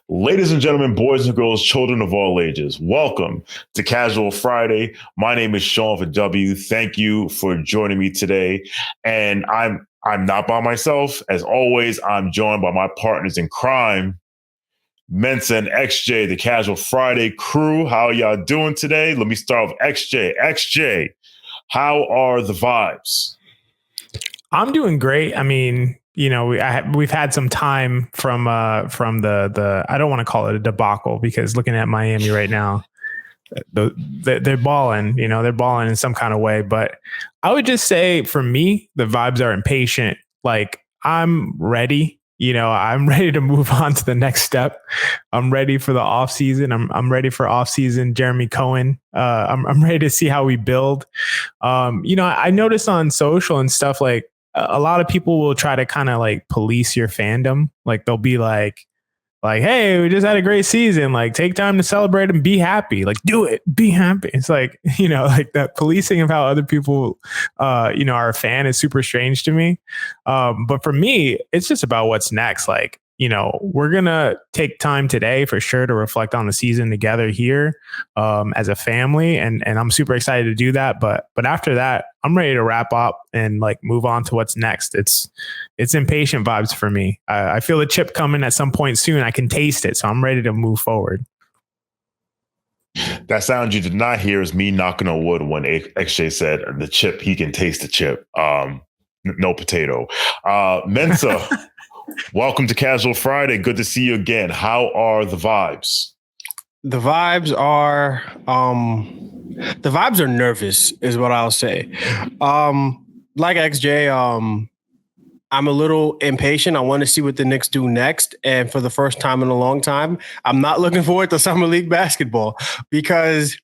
Ladies and gentlemen, boys and girls, children of all ages, welcome to Casual Friday. My name is Shawn for W. Thank you for joining me today. And I'm not by myself. As always, I'm joined by my partners in crime, Mensa and XJ, the Casual Friday crew. How y'all doing today? Let me start with XJ. XJ, how are the vibes? I'm doing great. I mean, you know, we've had some time from the I don't want to call it a debacle, because looking at Miami right now, they're balling. You know, they're balling in some kind of way. But I would just say, for me, the vibes are impatient. Like, I'm ready. You know, I'm ready to move on to the next step. I'm ready for the off season. I'm ready for off season Jeremy Cohen. I'm ready to see how we build. You know, I noticed on social and stuff, like, a lot of people will try to kind of like police your fandom. Like, they'll be like, hey, we just had a great season. Like, take time to celebrate and be happy. Like, do it, be happy. It's like, you know, like that policing of how other people, you know, are a fan is super strange to me. But for me, it's just about what's next. Like, you know, we're going to take time today for sure to reflect on the season together here as a family. And I'm super excited to do that. But after that, I'm ready to wrap up and like move on to what's next. It's impatient vibes for me. I feel the chip coming at some point soon. I can taste it. So I'm ready to move forward. That sound you did not hear is me knocking on wood when XJ said the chip, he can taste the chip. No potato. Mensa. Welcome to Casual Friday. Good to see you again. How are the vibes? The vibes are nervous, is what I'll say. Like XJ, I'm a little impatient. I want to see what the Knicks do next. And for the first time in a long time, I'm not looking forward to Summer League basketball, because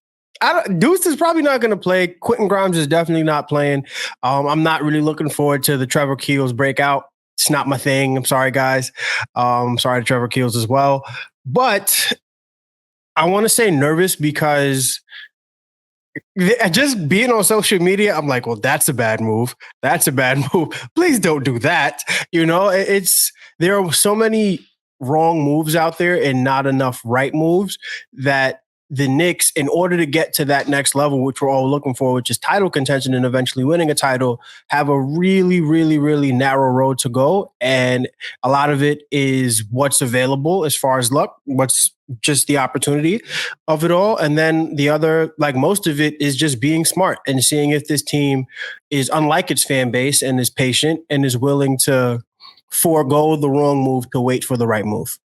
Deuce is probably not going to play. Quentin Grimes is definitely not playing. I'm not really looking forward to the Trevor Keels breakout. It's not my thing. I'm sorry, guys. Sorry to Trevor Keels as well. But I want to say nervous because just being on social media, I'm like, well, that's a bad move. That's a bad move. Please don't do that. You know, there are so many wrong moves out there and not enough right moves that the Knicks, in order to get to that next level, which we're all looking for, which is title contention and eventually winning a title, have a really, really, really narrow road to go. And a lot of it is what's available as far as luck, what's just the opportunity of it all. And then the other, like most of it, is just being smart and seeing if this team is unlike its fan base and is patient and is willing to forego the wrong move to wait for the right move.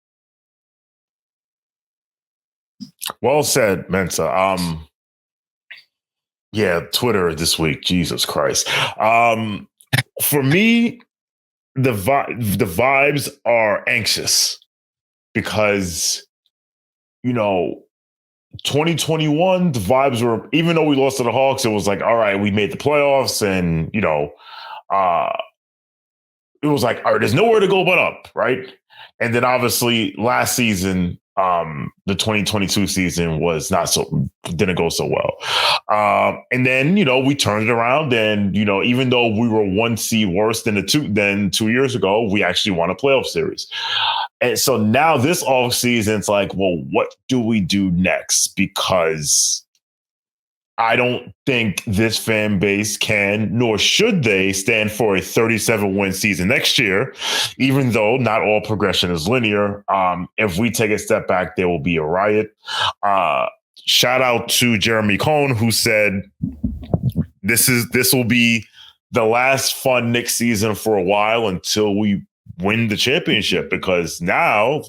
Well said, Mensa. Yeah, Twitter this week, Jesus Christ. For me, the vibes are anxious because, you know, 2021, the vibes were, even though we lost to the Hawks, it was like, all right, we made the playoffs, and, you know, it was like, all right, there's nowhere to go but up, right? And then obviously last season, the 2022 season didn't go so well. And then, you know, we turned it around, and, you know, even though we were one seed worse than 2 years ago, we actually won a playoff series. And so now this off season, it's like, well, what do we do next? Because I don't think this fan base can, nor should they, stand for a 37-win season next year, even though not all progression is linear. If we take a step back, there will be a riot. Shout out to Jeremy Cohen, who said this will be the last fun Knicks season for a while until we win the championship, because now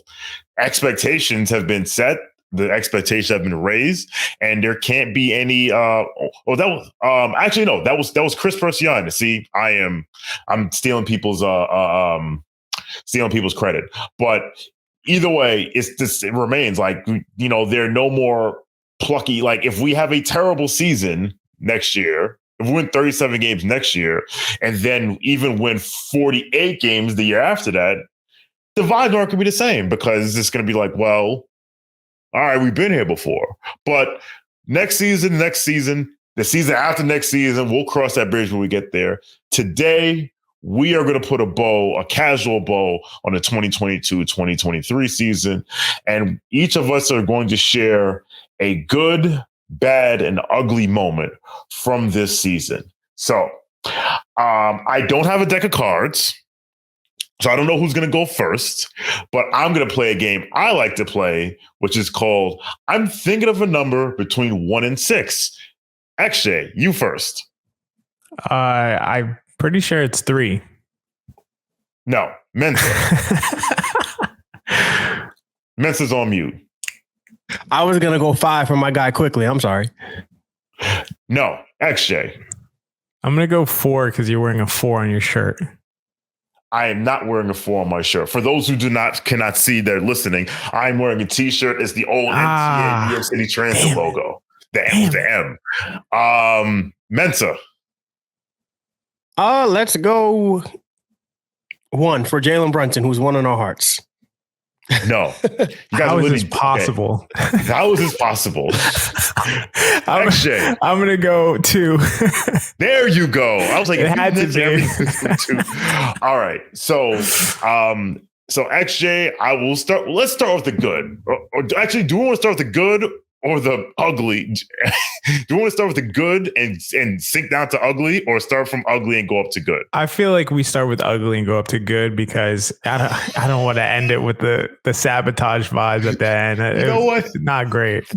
expectations have been set. The expectations have been raised, and there can't be any. That was Chris Persian. See, I'm stealing people's credit, but either way, it remains like, you know, there are no more plucky. Like, if we have a terrible season next year, if we win 37 games next year, and then even win 48 games the year after that, the vibes aren't going to be the same, because it's going to be like, well, all right, we've been here before. But next season, the season after next season, we'll cross that bridge when we get there. Today, we are going to put a casual bow on the 2022-2023 season. And each of us are going to share a good, bad, and ugly moment from this season. So I don't have a deck of cards, so I don't know who's going to go first, but I'm going to play a game I like to play, which is called I'm thinking of a number between 1 and 6. Actually, you first. I'm pretty sure it's 3. No, Mensa. Mensa's on mute. I was going to go 5 for my guy quickly. I'm sorry. No, XJ. I'm going to go 4 because you're wearing a 4 on your shirt. I am not wearing a 4 on my shirt. For those who cannot see, they're listening. I'm wearing a T-shirt. It's the old NCAA New York City Transit logo. The M. Mensa. Let's go 1 for Jalen Brunson, who's one in our hearts. No. How is this possible? How is this possible? I'm going to go 2. There you go. I was like, it had to be. 2. All right. So XJ, I will start. Let's start with the good. Or actually, do we want to start with the good or the ugly? Do you want to start with the good and sink down to ugly, or start from ugly and go up to good? I feel like we start with ugly and go up to good because I don't want to end it with the sabotage vibes at the end. You know what? Not great.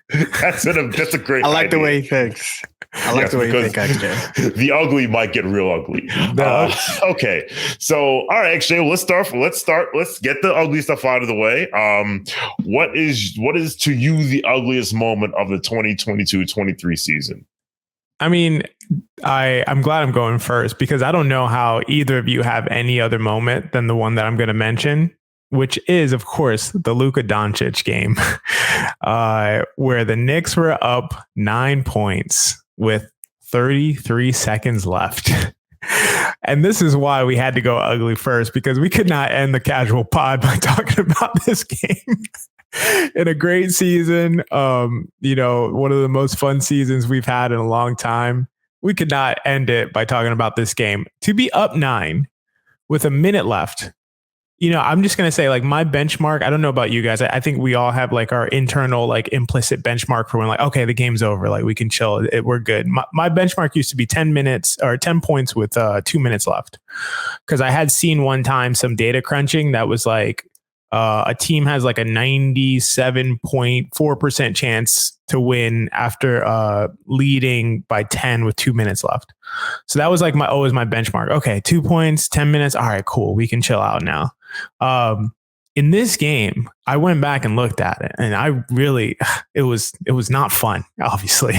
That's a great. I like idea. the way he thinks. I like the way you think, XJ. The ugly might get real ugly. Okay. So, all right, XJ, let's start. Let's get the ugly stuff out of the way. What is to you the ugliest moment of the 2022-23 season? I mean, I'm glad I'm going first because I don't know how either of you have any other moment than the one that I'm going to mention, which is, of course, the Luka Doncic game, where the Knicks were up 9 points with 33 seconds left. And this is why we had to go ugly first, because we could not end the casual pod by talking about this game. In a great season, one of the most fun seasons we've had in a long time. We could not end it by talking about this game. To be up 9 with a minute left. I'm just going to say, like, my benchmark, I don't know about you guys. I think we all have like our internal, like, implicit benchmark for when, like, okay, the game's over. Like, we can chill. We're good. My benchmark used to be 10 minutes or 10 points with 2 minutes left. Because I had seen one time some data crunching that was like a team has like a 97.4% chance to win after leading by 10 with 2 minutes left. So that was like always my benchmark. Okay, 2 points, 10 minutes. All right, cool. We can chill out now. In this game, I went back and looked at it, and it was not fun, obviously.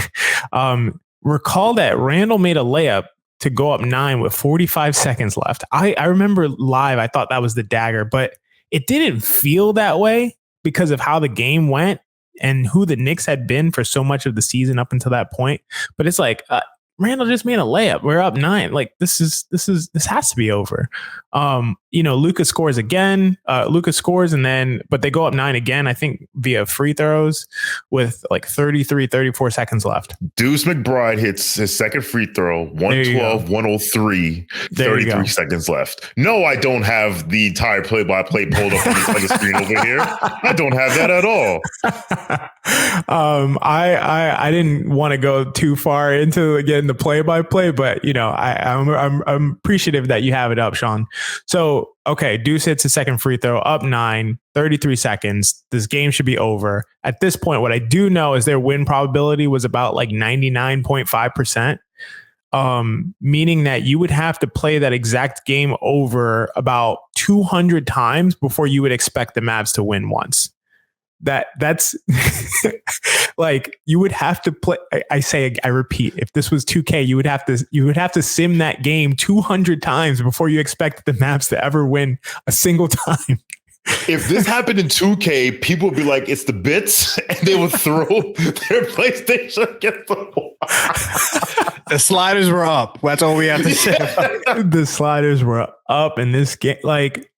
Recall that Randall made a layup to go up 9 with 45 seconds left. I remember live, I thought that was the dagger, but it didn't feel that way because of how the game went and who the Knicks had been for so much of the season up until that point. But it's like, Randall just made a layup. We're up 9. Like, this has to be over. Luka scores again. Luka scores but they go up 9 again, I think via free throws with like 34 seconds left. Deuce McBride hits his second free throw, 112, 103, 33 seconds left. No, I don't have the entire play-by-play pulled up on the screen over here. I don't have that at all. I didn't want to go too far into again the play-by-play, but I'm appreciative that you have it up, Shawn. So, okay, Deuce hits a second free throw, up 9, 33 seconds. This game should be over. At this point, what I do know is their win probability was about like 99.5%, meaning that you would have to play that exact game over about 200 times before you would expect the Mavs to win once. That's like, you would have to play. I repeat, if this was 2K, you would have to sim that game 200 times before you expect the Mavs to ever win a single time. If this happened in 2K, people would be like, it's the bits, and they would throw their PlayStation against the wall. The sliders were up. That's all we have to say. The sliders were up in this game. Like,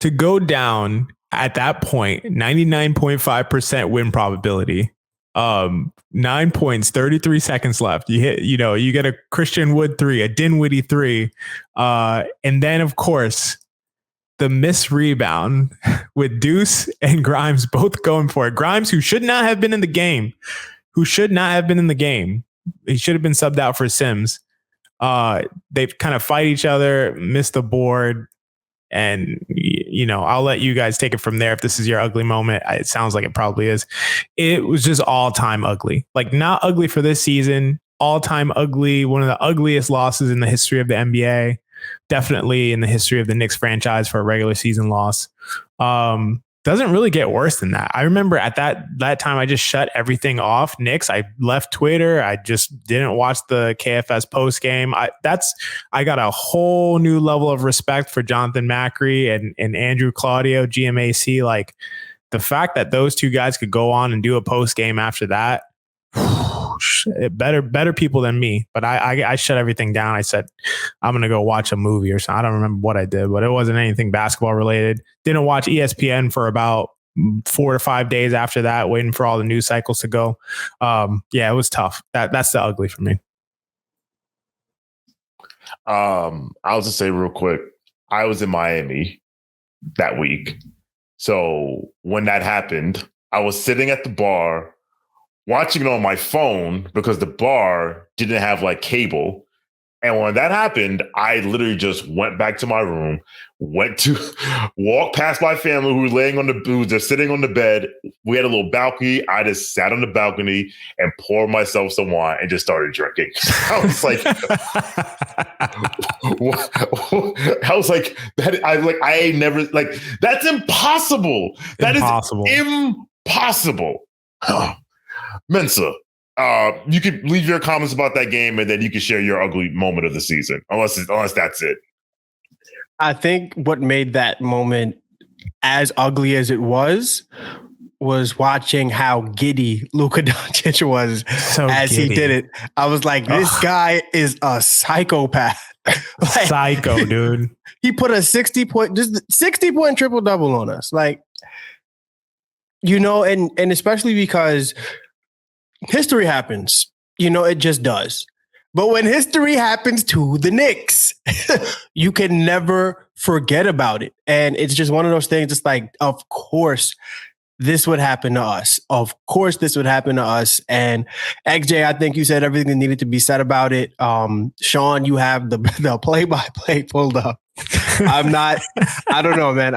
to go down at that point, 99.5% win probability. 9 points, 33 seconds left. You hit, you get a Christian Wood 3, a Dinwiddie 3. And then, of course, the miss rebound with Deuce and Grimes both going for it. Grimes, who should not have been in the game. He should have been subbed out for Sims. They kind of fight each other, miss the board. And, I'll let you guys take it from there. If this is your ugly moment, it sounds like it probably is. It was just all time ugly, like not ugly for this season, all time ugly. One of the ugliest losses in the history of the NBA, definitely in the history of the Knicks franchise for a regular season loss. Doesn't really get worse than that. I remember at that time, I just shut everything off. Knicks, I left Twitter. I just didn't watch the KFS post game. I got a whole new level of respect for Jonathan Macri and Andrew Claudio, GMAC. Like the fact that those two guys could go on and do a post game after that, better people than me. But I shut everything down. I said, I'm going to go watch a movie or something. I don't remember what I did, but it wasn't anything basketball related. Didn't watch ESPN for about 4 to 5 days after that, waiting for all the news cycles to go. Yeah, it was tough. That's the ugly for me. I'll just say real quick, I was in Miami that week. So when that happened, I was sitting at the bar watching it on my phone because the bar didn't have like cable. And when that happened, I literally just went back to my room, walked past my family who was just sitting on the bed. We had a little balcony. I just sat on the balcony and poured myself some wine and just started drinking. I was like, I ain't never that's impossible. That impossible. Is impossible. Mensa, you could leave your comments about that game and then you can share your ugly moment of the season, unless that's it. I think what made that moment as ugly as it was watching how giddy Luka Doncic was he did it. I was like, this guy is a psychopath. Psycho, dude. He put a 60-point triple-double on us. And especially because history happens, it just does. But when history happens to the Knicks, you can never forget about it. And it's just one of those things. It's like, of course, this would happen to us. Of course, this would happen to us. And XJ, I think you said everything that needed to be said about it. Shawn, you have the play-by-play pulled up. I don't know, man.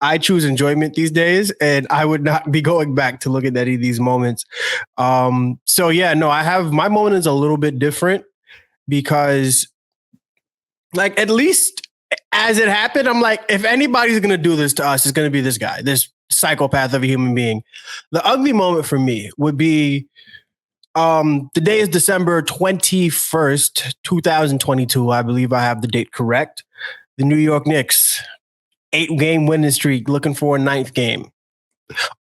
I choose enjoyment these days, and I would not be going back to look at any of these moments. So yeah, no, my moment is a little bit different because at least as it happened, I'm like, if anybody's going to do this to us, it's going to be this guy, this psychopath of a human being. The ugly moment for me would be the day is December 21st, 2022. I believe I have the date correct. The New York Knicks, 8-game winning streak, looking for a 9th game,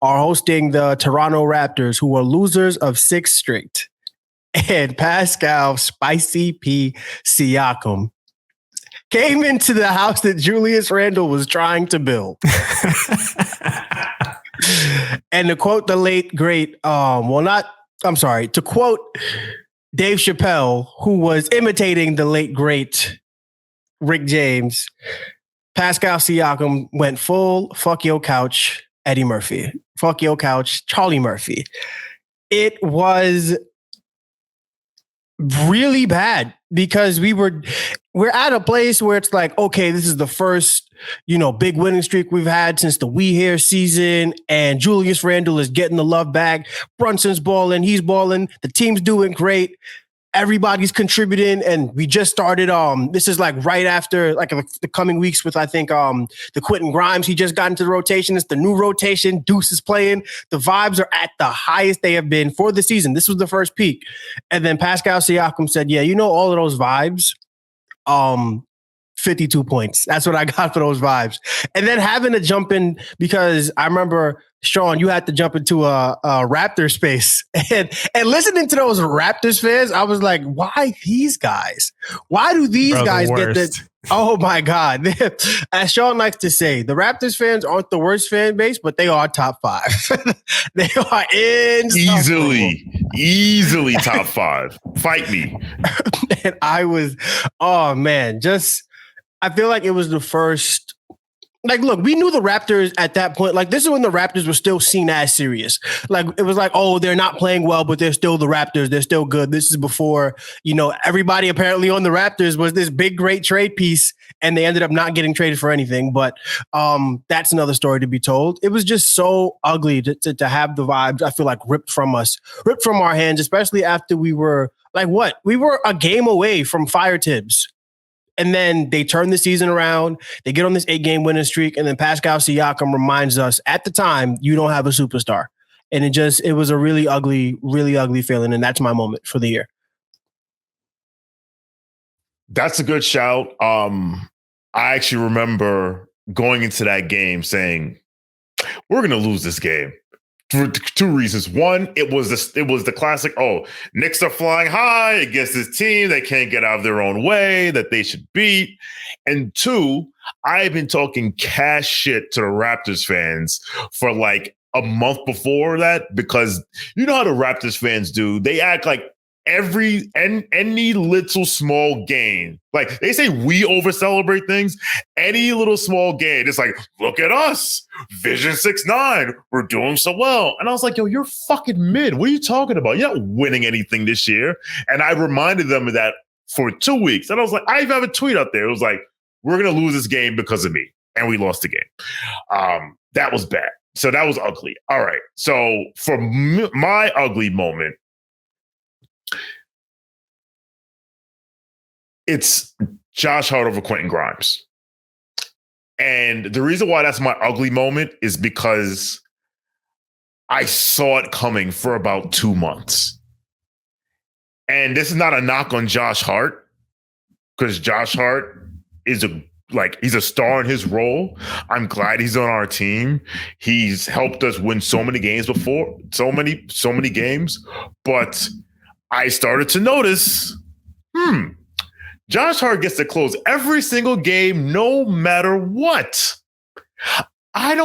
are hosting the Toronto Raptors, who are losers of 6 straight. And Pascal Spicy P. Siakam came into the house that Julius Randle was trying to build. And to quote the late, great, to quote Dave Chappelle, who was imitating the late, great Rick James, Pascal Siakam went full fuck your couch, Eddie Murphy. Fuck your couch, Charlie Murphy. It was really bad because we're at a place where it's like, okay, this is the first, big winning streak we've had since the We Here season, and Julius Randle is getting the love back. Brunson's balling, he's balling, the team's doing great. Everybody's contributing, and we just started. This is right after the coming weeks with I think the Quentin Grimes. He just got into the rotation. It's the new rotation. Deuce is playing. The vibes are at the highest they have been for the season. This was the first peak, and then Pascal Siakam said, "Yeah, all of those vibes. 52 points. That's what I got for those vibes." And then having to jump in because I remember Shawn, you had to jump into a Raptor space and listening to those Raptors fans, I was like, why these guys? Why do these guys get that? Oh my God. As Shawn likes to say, the Raptors fans aren't the worst fan base, but they are top 5. They are easily top 5. Fight me. And I was, oh man, I feel like it was the first. Like, look, we knew the Raptors at that point. Like, this is when the Raptors were still seen as serious. Like, it was like, oh, they're not playing well, but they're still the Raptors. They're still good. This is before, everybody apparently on the Raptors was this big, great trade piece, and they ended up not getting traded for anything. But that's another story to be told. It was just so ugly to have the vibes, I feel like, ripped from us, ripped from our hands, especially after we were, we were a game away from fire Tibbs. And then they turn the season around. They get on this 8-game winning streak. And then Pascal Siakam reminds us at the time, you don't have a superstar. And it was a really ugly feeling. And that's my moment for the year. That's a good shout. I actually remember going into that game saying, we're going to lose this game. For 2 reasons. One, it was the classic, Knicks are flying high against this team. They can't get out of their own way that they should beat. And 2, I've been talking cash shit to the Raptors fans for like a month before that, because you know how the Raptors fans do. They act like any little small game, like they say we over celebrate things. Any little small game, it's like, look at us, Vision 6-9, we're doing so well. And I was like, yo, you're fucking mid. What are you talking about? You're not winning anything this year. And I reminded them of that for 2 weeks. And I was like, I even have a tweet out there. It was like, we're gonna lose this game because of me, and we lost the game. That was bad. So that was ugly. All right. So for my ugly moment, it's Josh Hart over Quentin Grimes. And the reason why that's my ugly moment is because I saw it coming for about 2 months. And this is not a knock on Josh Hart, because Josh Hart is he's a star in his role. I'm glad he's on our team. He's helped us win so many games before, so many games. But I started to notice, Josh Hart gets to close every single game, no matter what. I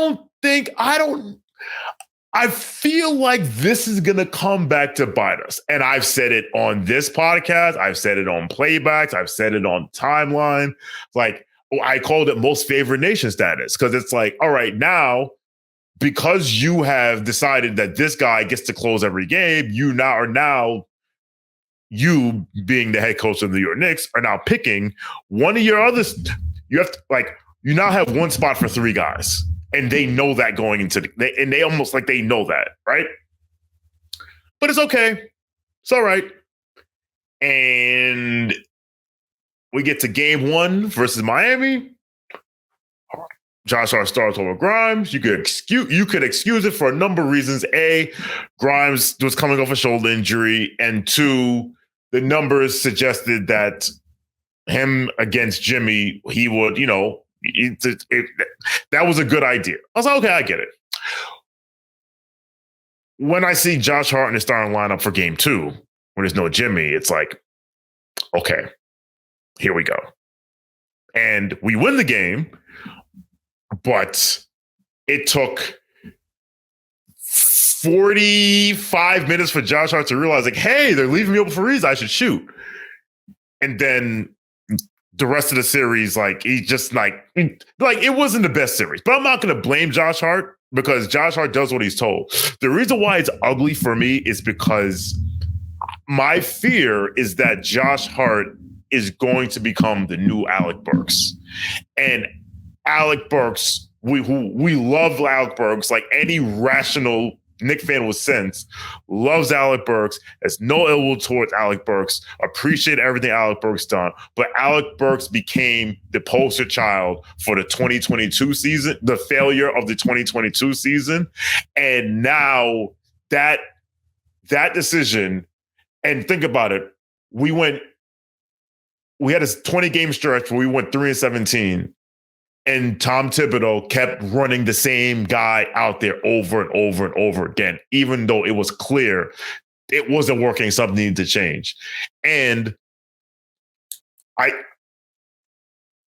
feel like this is going to come back to bite us. And I've said it on this podcast. I've said it on playbacks. I've said it on timeline. Like, I called it most favored nation status, because it's like, all right, now, because you have decided that this guy gets to close every game, you being the head coach of the New York Knicks are now picking one of your others. You have to, you now have one spot for 3 guys, and they know that going into they almost like they know that, right? But it's okay. It's all right. And we get to game 1 versus Miami. Josh Hart starts over Grimes. You could excuse it for a number of reasons. A, Grimes was coming off a shoulder injury, and 2, the numbers suggested that him against Jimmy, he would, that was a good idea. I was like, okay, I get it. When I see Josh Hart in the starting lineup for game 2, when there's no Jimmy, it's like, okay, here we go. And we win the game, but it took 45 minutes for Josh Hart to realize, like, hey, they're leaving me open for reasons. I should shoot. And then the rest of the series, he just it wasn't the best series. But I'm not going to blame Josh Hart, because Josh Hart does what he's told. The reason why it's ugly for me is because my fear is that Josh Hart is going to become the new Alec Burks. And Alec Burks, we love Alec Burks, like any rational Knicks fan with sense, loves Alec Burks, has no ill will towards Alec Burks, appreciate everything Alec Burks done. But Alec Burks became the poster child for the 2022 season, the failure of the 2022 season. And now that decision, and think about it, we had a 20-game stretch where we went 3-17. And Tom Thibodeau kept running the same guy out there over and over and over again, even though it was clear it wasn't working, something needed to change. And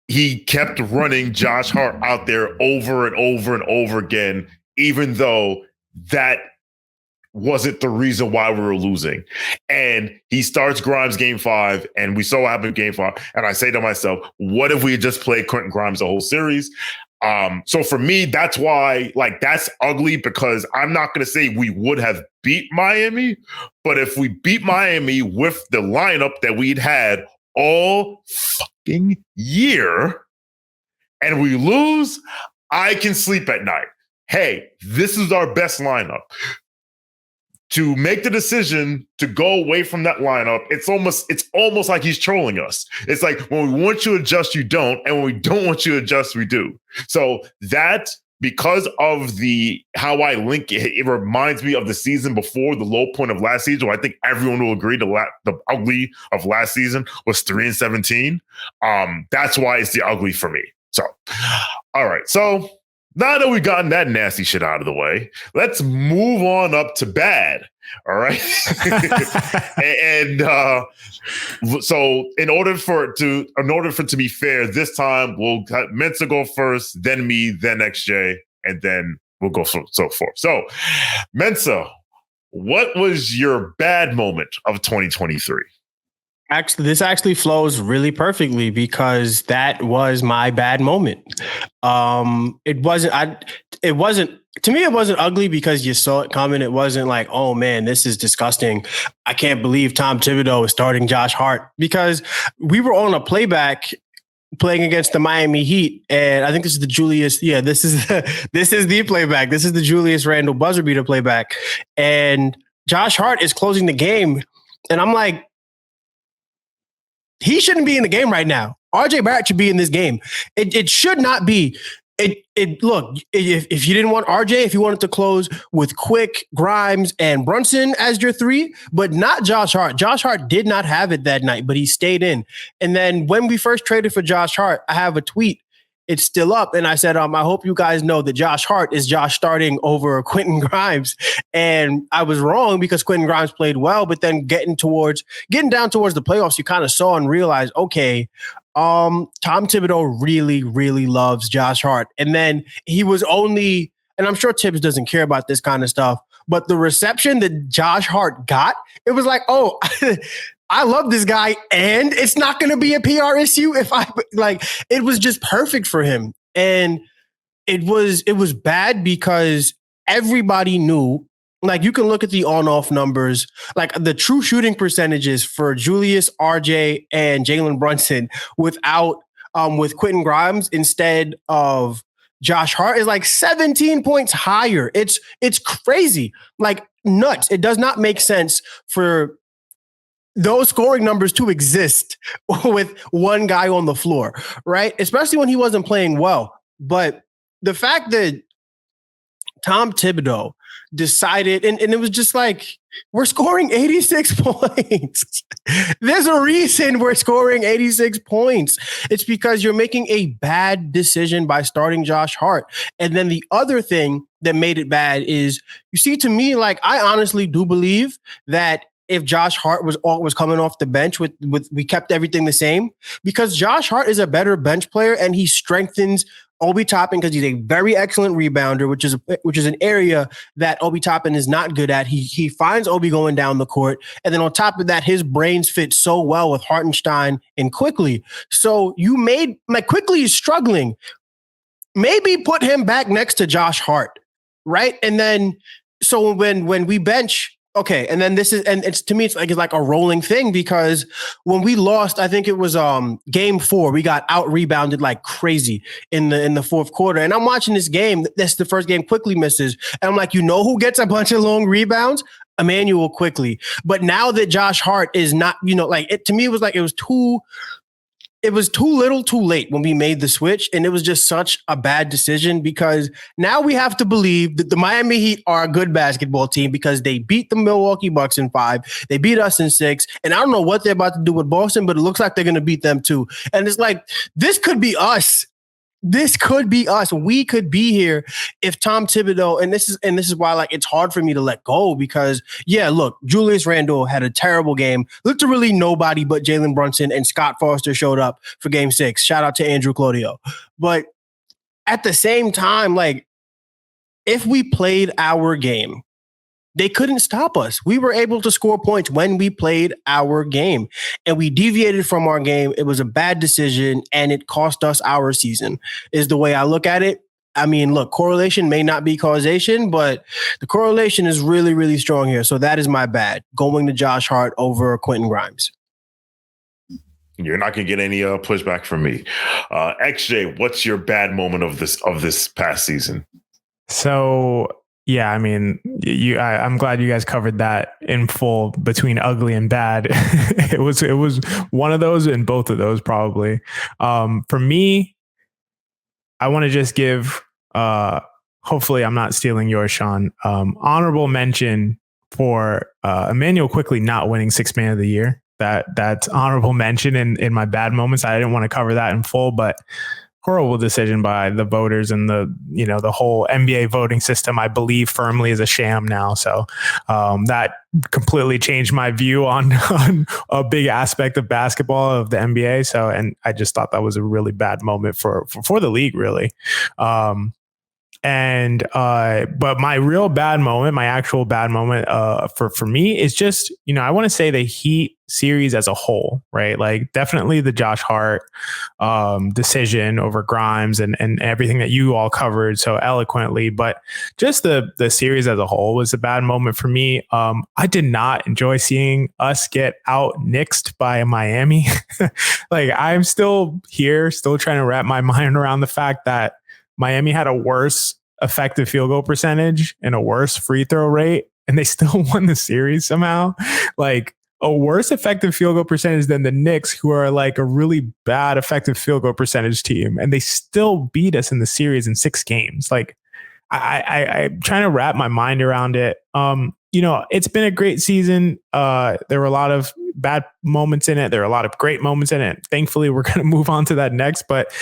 he kept running Josh Hart out there over and over and over again, even though that wasn't the reason why we were losing. And he starts Grimes game 5, and we saw what happened in game 5. And I say to myself, what if we had just played Quentin Grimes the whole series? So for me, that's why, like, that's ugly, because I'm not going to say we would have beat Miami, but if we beat Miami with the lineup that we'd had all fucking year and we lose, I can sleep at night. Hey, this is our best lineup. To make the decision to go away from that lineup, it's almost like he's trolling us. It's like, when we want you to adjust, you don't, and when we don't want you to adjust, we do. So that, because of how I link it, it reminds me of the season before, the low point of last season. I think everyone will agree the ugly of last season was 3-17. That's why it's the ugly for me. So, all right. So now that we've gotten that nasty shit out of the way, let's move on up to bad. All right. So in order for it to be fair, this time we'll have Mensa go first, then me, then XJ, and then we'll go so forth. So, Mensa, what was your bad moment of 2023? This actually flows really perfectly, because that was my bad moment. It wasn't to me, it wasn't ugly because you saw it coming. It wasn't like, oh man, this is disgusting. I can't believe Tom Thibodeau is starting Josh Hart, because we were on a playback playing against the Miami Heat. And I think this is the Julius. Yeah, this is the playback. This is the Julius Randle buzzer beater playback. And Josh Hart is closing the game. And I'm like, he shouldn't be in the game right now. RJ Barrett should be in this game. It should not be. Look, if you didn't want RJ, if you wanted to close with Quick, Grimes, and Brunson as your 3, but not Josh Hart. Josh Hart did not have it that night, but he stayed in. And then when we first traded for Josh Hart, I have a tweet. It's still up. And I said, I hope you guys know that Josh Hart is Josh starting over Quentin Grimes. And I was wrong, because Quentin Grimes played well, but then getting down towards the playoffs, you kind of saw and realized, okay, Tom Thibodeau really, really loves Josh Hart. And then he was only, and I'm sure Tibbs doesn't care about this kind of stuff, but the reception that Josh Hart got, it was like, oh, I love this guy, and it's not going to be a PR issue it was just perfect for him. And it was bad because everybody knew, like, you can look at the on-off numbers, like the true shooting percentages for Julius, RJ, and Jalen Brunson with Quentin Grimes instead of Josh Hart is like 17 points higher. It's crazy, like nuts. It does not make sense for those scoring numbers to exist with one guy on the floor, right? Especially when he wasn't playing well. But the fact that Tom Thibodeau decided, and it was just like, we're scoring 86 points. There's a reason we're scoring 86 points. It's because you're making a bad decision by starting Josh Hart. And then the other thing that made it bad is, you see, to me, like, I honestly do believe that if Josh Hart was coming off the bench with we kept everything the same, because Josh Hart is a better bench player and he strengthens Obi Toppin, because he's a very excellent rebounder, which is an area that Obi Toppin is not good at. He finds Obi going down the court, and then on top of that, his brains fit so well with Hartenstein and Quickly. So you made, like, Quickly is struggling. Maybe put him back next to Josh Hart, right? And then so when we bench. Okay, and then it's to me, it's like a rolling thing, because when we lost, I think it was game 4, we got out rebounded like crazy in the fourth quarter. And I'm watching this game. That's the first game Quickly misses, and I'm like, you know who gets a bunch of long rebounds? Emmanuel Quickly. But now that Josh Hart is not, to me, it was like it was too little too late when we made the switch. And it was just such a bad decision, because now we have to believe that the Miami Heat are a good basketball team, because they beat the Milwaukee Bucks in 5. They beat us in 6. And I don't know what they're about to do with Boston, but it looks like they're going to beat them too. And it's like, this could be us this could be us. We could be here if Tom Thibodeau, and this is why like it's hard for me to let go because look, Julius Randle had a terrible game. Literally nobody but Jalen Brunson and Scott Foster showed up for game 6. Shout out to Andrew Claudio. But at the same time, like if we played our game, they couldn't stop us. We were able to score points when we played our game, and we deviated from our game. It was a bad decision, and it cost us our season, is the way I look at it. I mean, look, correlation may not be causation, but the correlation is really, really strong here. So that is my bad, going to Josh Hart over Quentin Grimes. You're not going to get any pushback from me. XJ, what's your bad moment of this past season? So, yeah, I mean, I'm glad you guys covered that in full between ugly and bad. It was one of those and both of those probably. For me, I want to just give, hopefully I'm not stealing yours, Sean, honorable mention for Emmanuel quickly not winning Sixth Man of the Year. That's honorable mention in my bad moments. I didn't want to cover that in full, but horrible decision by the voters, and the whole NBA voting system, I believe firmly is a sham now. So that completely changed my view on a big aspect of basketball of the NBA. So, and I just thought that was a really bad moment for the league, really. But my real bad moment, my actual bad moment for me is just, I want to say the Heat series as a whole, right? Like definitely the Josh Hart decision over Grimes and everything that you all covered so eloquently, but just the series as a whole was a bad moment for me. I did not enjoy seeing us get out Knicksed by Miami. Like I'm still trying to wrap my mind around the fact that Miami had a worse effective field goal percentage and a worse free throw rate, and they still won the series somehow. Like a worse effective field goal percentage than the Knicks, who are like a really bad effective field goal percentage team, and they still beat us in the series in 6 games. Like I'm trying to wrap my mind around it. It's been a great season. There were a lot of bad moments in it. There are a lot of great moments in it. Thankfully, we're going to move on to that next. But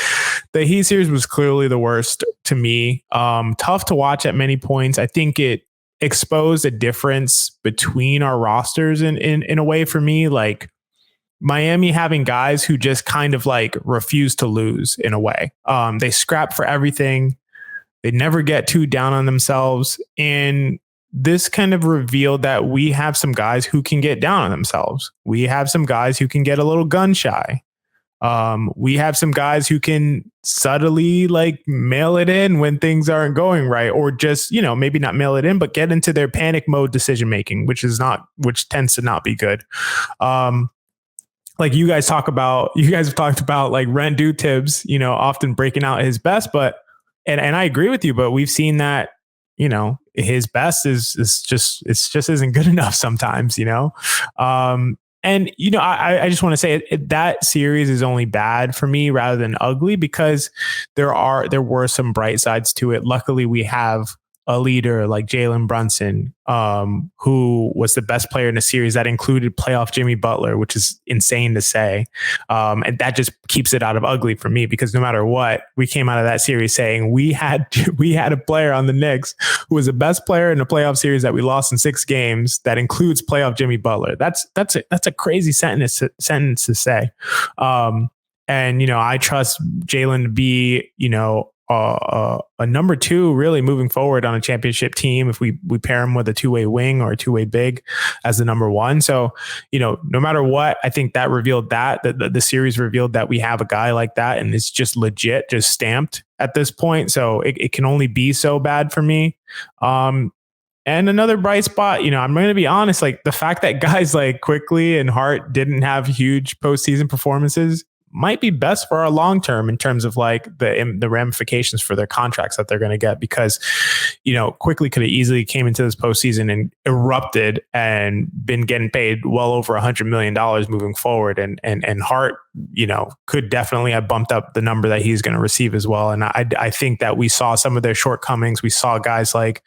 the Heat series was clearly the worst to me. Tough to watch at many points. I think it exposed a difference between our rosters in a way for me. Like Miami having guys who just kind of like refuse to lose in a way. They scrap for everything. They never get too down on themselves. And this kind of revealed that we have some guys who can get down on themselves. We have some guys who can get a little gun shy. We have some guys who can subtly like mail it in when things aren't going right, or just, maybe not mail it in, but get into their panic mode decision making, which tends to not be good. Like you guys have talked about like Rendu Tibbs, often breaking out his best, but and I agree with you, but we've seen that, his best is just isn't good enough sometimes, I just want to say that series is only bad for me rather than ugly, because there were some bright sides to it. Luckily, we have a leader like Jalen Brunson, who was the best player in the series. That included playoff Jimmy Butler, which is insane to say. And that just keeps it out of ugly for me, because no matter what, we came out of that series saying we had a player on the Knicks who was the best player in the playoff series that we lost in 6 games. That includes playoff Jimmy Butler. That's a crazy sentence to say. And I trust Jalen to be, a number 2 really moving forward on a championship team if we pair him with a 2-way wing or a 2-way big as the number 1. So, no matter what, I think that revealed that the series revealed that we have a guy like that, and it's just legit, just stamped at this point. So it can only be so bad for me. And another bright spot, I'm going to be honest, like the fact that guys like Quickly and Hart didn't have huge postseason performances might be best for our long term in terms of like the ramifications for their contracts that they're going to get, because Quickly could have easily came into this postseason and erupted and been getting paid well over $100 million moving forward, and Hart could definitely have bumped up the number that he's going to receive as well. And I think that we saw some of their shortcomings. We saw guys like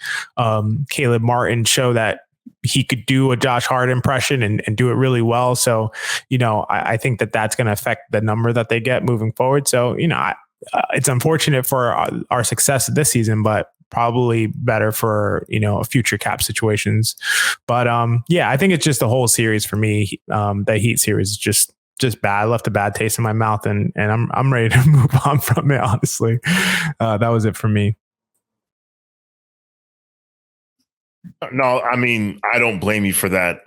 Caleb Martin show that he could do a Josh Hart impression and do it really well. So, I think that that's going to affect the number that they get moving forward. So, it's unfortunate for our success this season, but probably better for, future cap situations. But I think it's just the whole series for me. The Heat series is just bad. Left a bad taste in my mouth, and I'm ready to move on from it. Honestly, that was it for me. No, I mean, I don't blame you for that.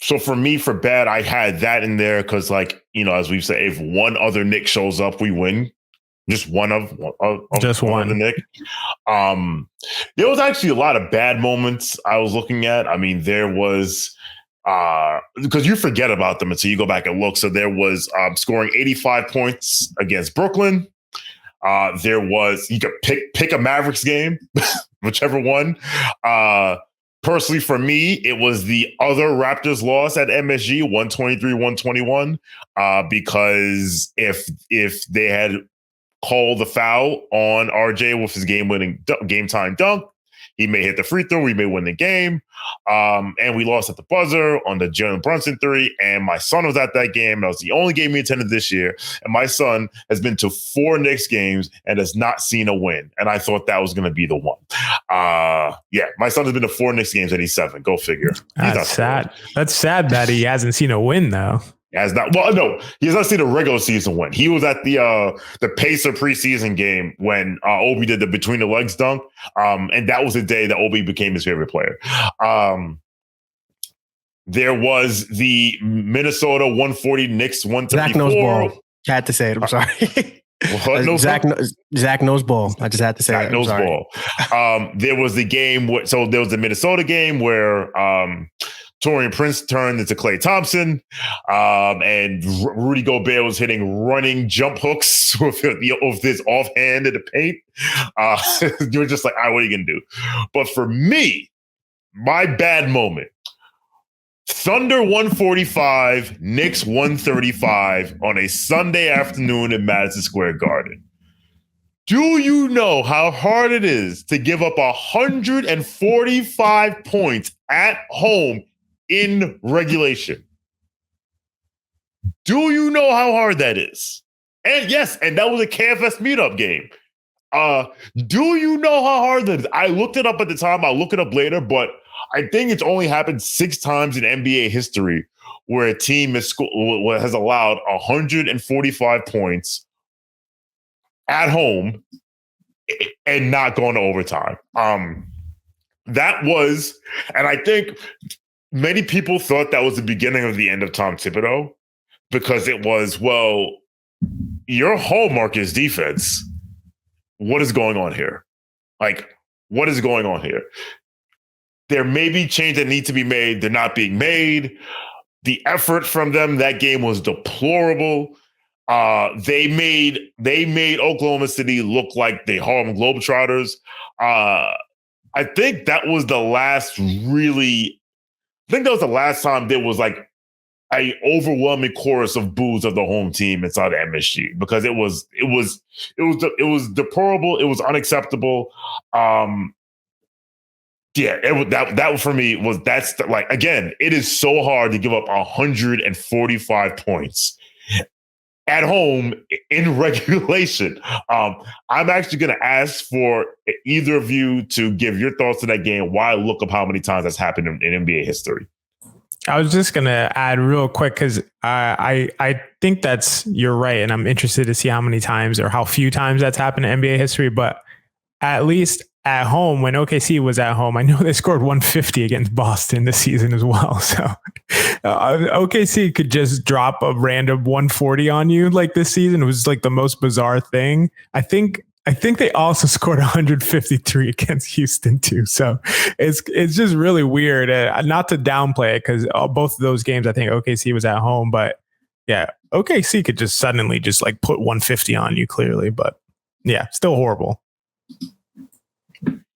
So for me, for bad, I had that in there because, as we've said, if one other Knick shows up, we win. Just one of the Knick. There was actually a lot of bad moments I was looking at. I mean, there was because you forget about them until you go back and look. So there was scoring 85 points against Brooklyn. There was, you could pick a Mavericks game, whichever one. Personally, for me, it was the other Raptors loss at MSG, 123-121, because if they had called the foul on RJ with his game-winning game-time dunk, he may hit the free throw, we may win the game. And we lost at the buzzer on the Jalen Brunson 3. And my son was at that game. That was the only game he attended this year. And my son has been to 4 Knicks games and has not seen a win. And I thought that was going to be the one. My son has been to 4 Knicks games and he's 7. Go figure. That's sad. That's sad that he hasn't seen a win, though. He has not seen a regular season win. He was at the Pacer preseason game when Obi did the between the legs dunk, and that was the day that Obi became his favorite player. There was the Minnesota 140 Knicks 134. Zach knows ball. I had to say it. I'm sorry. Zach knows ball. I just had to say Zach knows ball. There was the game. There was the Minnesota game where Taurean Prince turned into Klay Thompson, and Rudy Gobert was hitting running jump hooks with his offhand in the paint. You're just like, all right, what are you going to do? But for me, my bad moment, Thunder 145, Knicks 135 on a Sunday afternoon in Madison Square Garden. Do you know how hard it is to give up 145 points at home in regulation? Do you know how hard that is? And yes, and that was a KFS meetup game. Do you know how hard that is? I looked it up at the time. I'll look it up later, but I think it's only happened 6 times in NBA history where a team has allowed 145 points at home and not gone to overtime. That was, and I think many people thought that was the beginning of the end of Tom Thibodeau, because it was, well, your hallmark is defense. What is going on here? What is going on here? There may be changes that need to be made. They're not being made. The effort from them, that game was deplorable. They made Oklahoma City look like the Harlem Globetrotters. I think that was the last time there was like a overwhelming chorus of boos of the home team inside of MSG, because it was deplorable. It was unacceptable. That for me was, again, it is so hard to give up 145 points at home in regulation. I'm actually going to ask for either of you to give your thoughts to that game while I look up how many times that's happened in NBA history. I was just going to add real quick, because I think you're right. And I'm interested to see how many times or how few times that's happened in NBA history. But at least at home, when OKC was at home, I know they scored 150 against Boston this season as well. So OKC could just drop a random 140 on you like this season. It was like the most bizarre thing. I think they also scored 153 against Houston too. So it's just really weird. Not to downplay it, because both of those games, I think OKC was at home, but yeah, OKC could just suddenly just like put 150 on you clearly, but yeah, still horrible.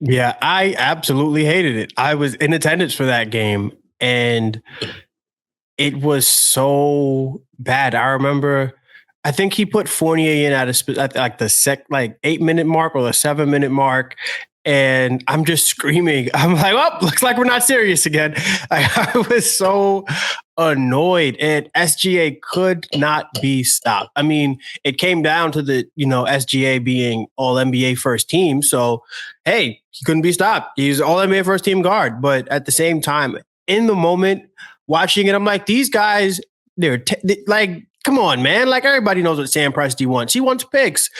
Yeah, I absolutely hated it. I was in attendance for that game, and it was so bad. I remember, I think he put Fournier in at like the 8-minute mark or the 7-minute mark, And I'm just screaming. I'm like, oh, looks like we're not serious again. I was so annoyed, and SGA could not be stopped. I mean, it came down to the, SGA being all NBA first team. So, hey, he couldn't be stopped. He's all NBA first team guard. But at the same time, in the moment, watching it, I'm like, these guys, like, come on, man. Like, everybody knows what Sam Presti wants. He wants picks.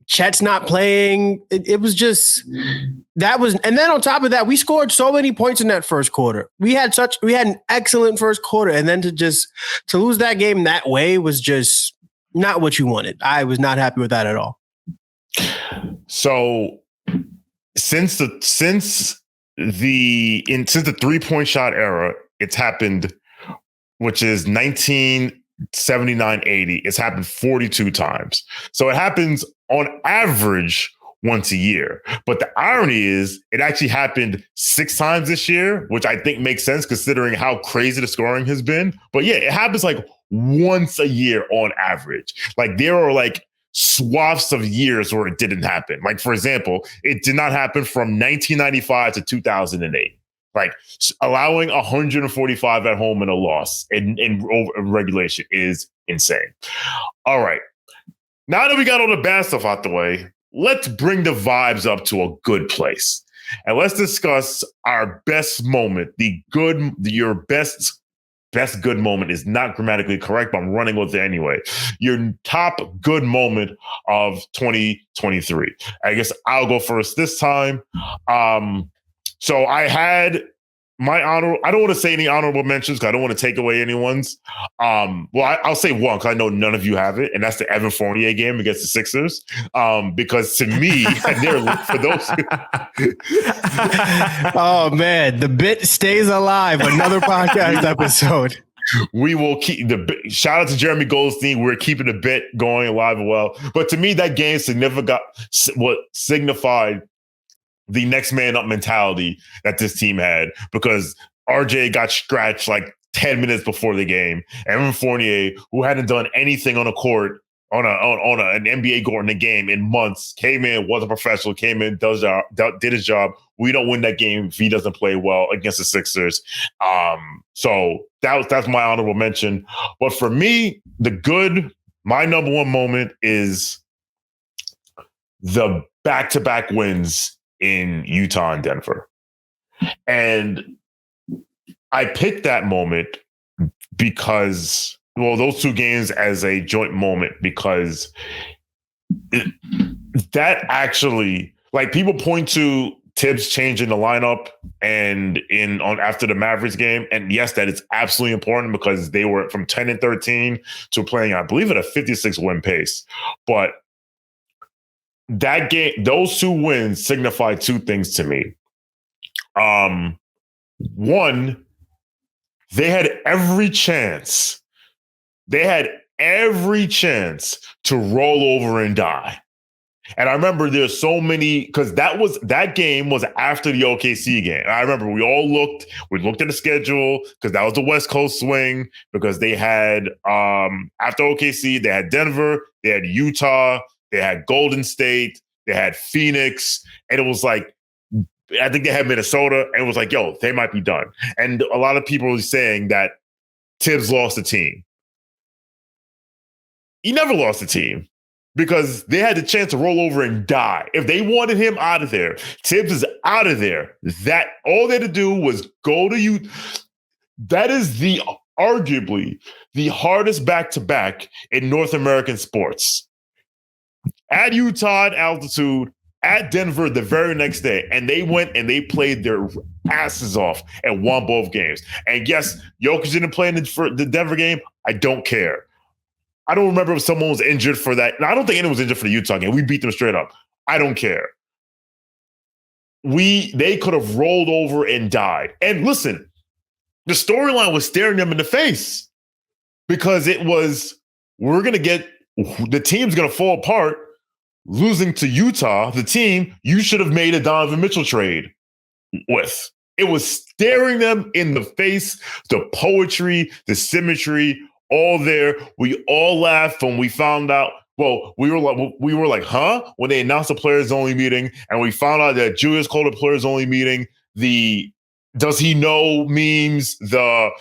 Chet's not playing. It was just, and then on top of that, we scored so many points in that first quarter. We had an excellent first quarter. And then to lose that game that way was just not what you wanted. I was not happy with that at all. So since the 3-point shot era, it's happened, which is 1979-80. It's happened 42 times. So it happens on average once a year. But the irony is it actually happened 6 times this year, which I think makes sense considering how crazy the scoring has been. But yeah, it happens like once a year on average. Like there are like swaths of years where it didn't happen. Like, for example, it did not happen from 1995 to 2008. Like allowing 145 at home in a loss in regulation is insane. All right. Now that we got all the bad stuff out the way, let's bring the vibes up to a good place. And let's discuss our best moment. Your best good moment is not grammatically correct, but I'm running with it anyway. Your top good moment of 2023. I guess I'll go first this time. So I had my honor. I don't want to say any honorable mentions because I don't want to take away anyone's. I'll say one because I know none of you have it, and that's the Evan Fournier game against the Sixers. Because to me, for those. Oh man, the bit stays alive. Another podcast episode. We will keep shout out to Jeremy Goldstein. We're keeping the bit going alive and well. But to me, that game signified the next man up mentality that this team had, because RJ got scratched like 10 minutes before the game. Evan Fournier, who hadn't done anything on a court, on an NBA court in the game in months, came in, was a professional, came in, did his job. We don't win that game if he doesn't play well against the Sixers. So that's my honorable mention. But for me, my number one moment is the back-to-back wins in Utah and Denver. And I picked that moment because, those two games as a joint moment, because that actually, like, people point to Tibbs changing the lineup after the Mavericks game. And yes, that is absolutely important because they were from 10-13 to playing, I believe, at a 56 win pace. But that game, those two wins signify two things to me. One, they had every chance to roll over and die. And I remember there's so many, because that game was after the OKC game. And I remember we looked at the schedule because that was the West Coast swing, because they had, after OKC, they had Denver, they had Utah, they had Golden State, they had Phoenix, and it was like, I think they had Minnesota, and it was like, yo, they might be done. And a lot of people were saying that Tibbs lost the team. He never lost the team because they had the chance to roll over and die. If they wanted him out of there, Tibbs is out of there. That all they had to do was go to you. That is arguably the hardest back-to-back in North American sports. At Utah at altitude, at Denver the very next day, and they went and they played their asses off and won both games. And yes, Jokic didn't play in the Denver game. I don't care. I don't remember if someone was injured for that. And I don't think anyone was injured for the Utah game. We beat them straight up. I don't care. They could have rolled over and died. And listen, the storyline was staring them in the face, because it was, the team's going to fall apart. Losing to Utah, the team you should have made a Donovan Mitchell trade with. It was staring them in the face, the poetry, the symmetry, all there. We all laughed when we found out Well, we were like, huh? When they announced the players only meeting, and we found out that Julius called a players only meeting. The does he know memes, the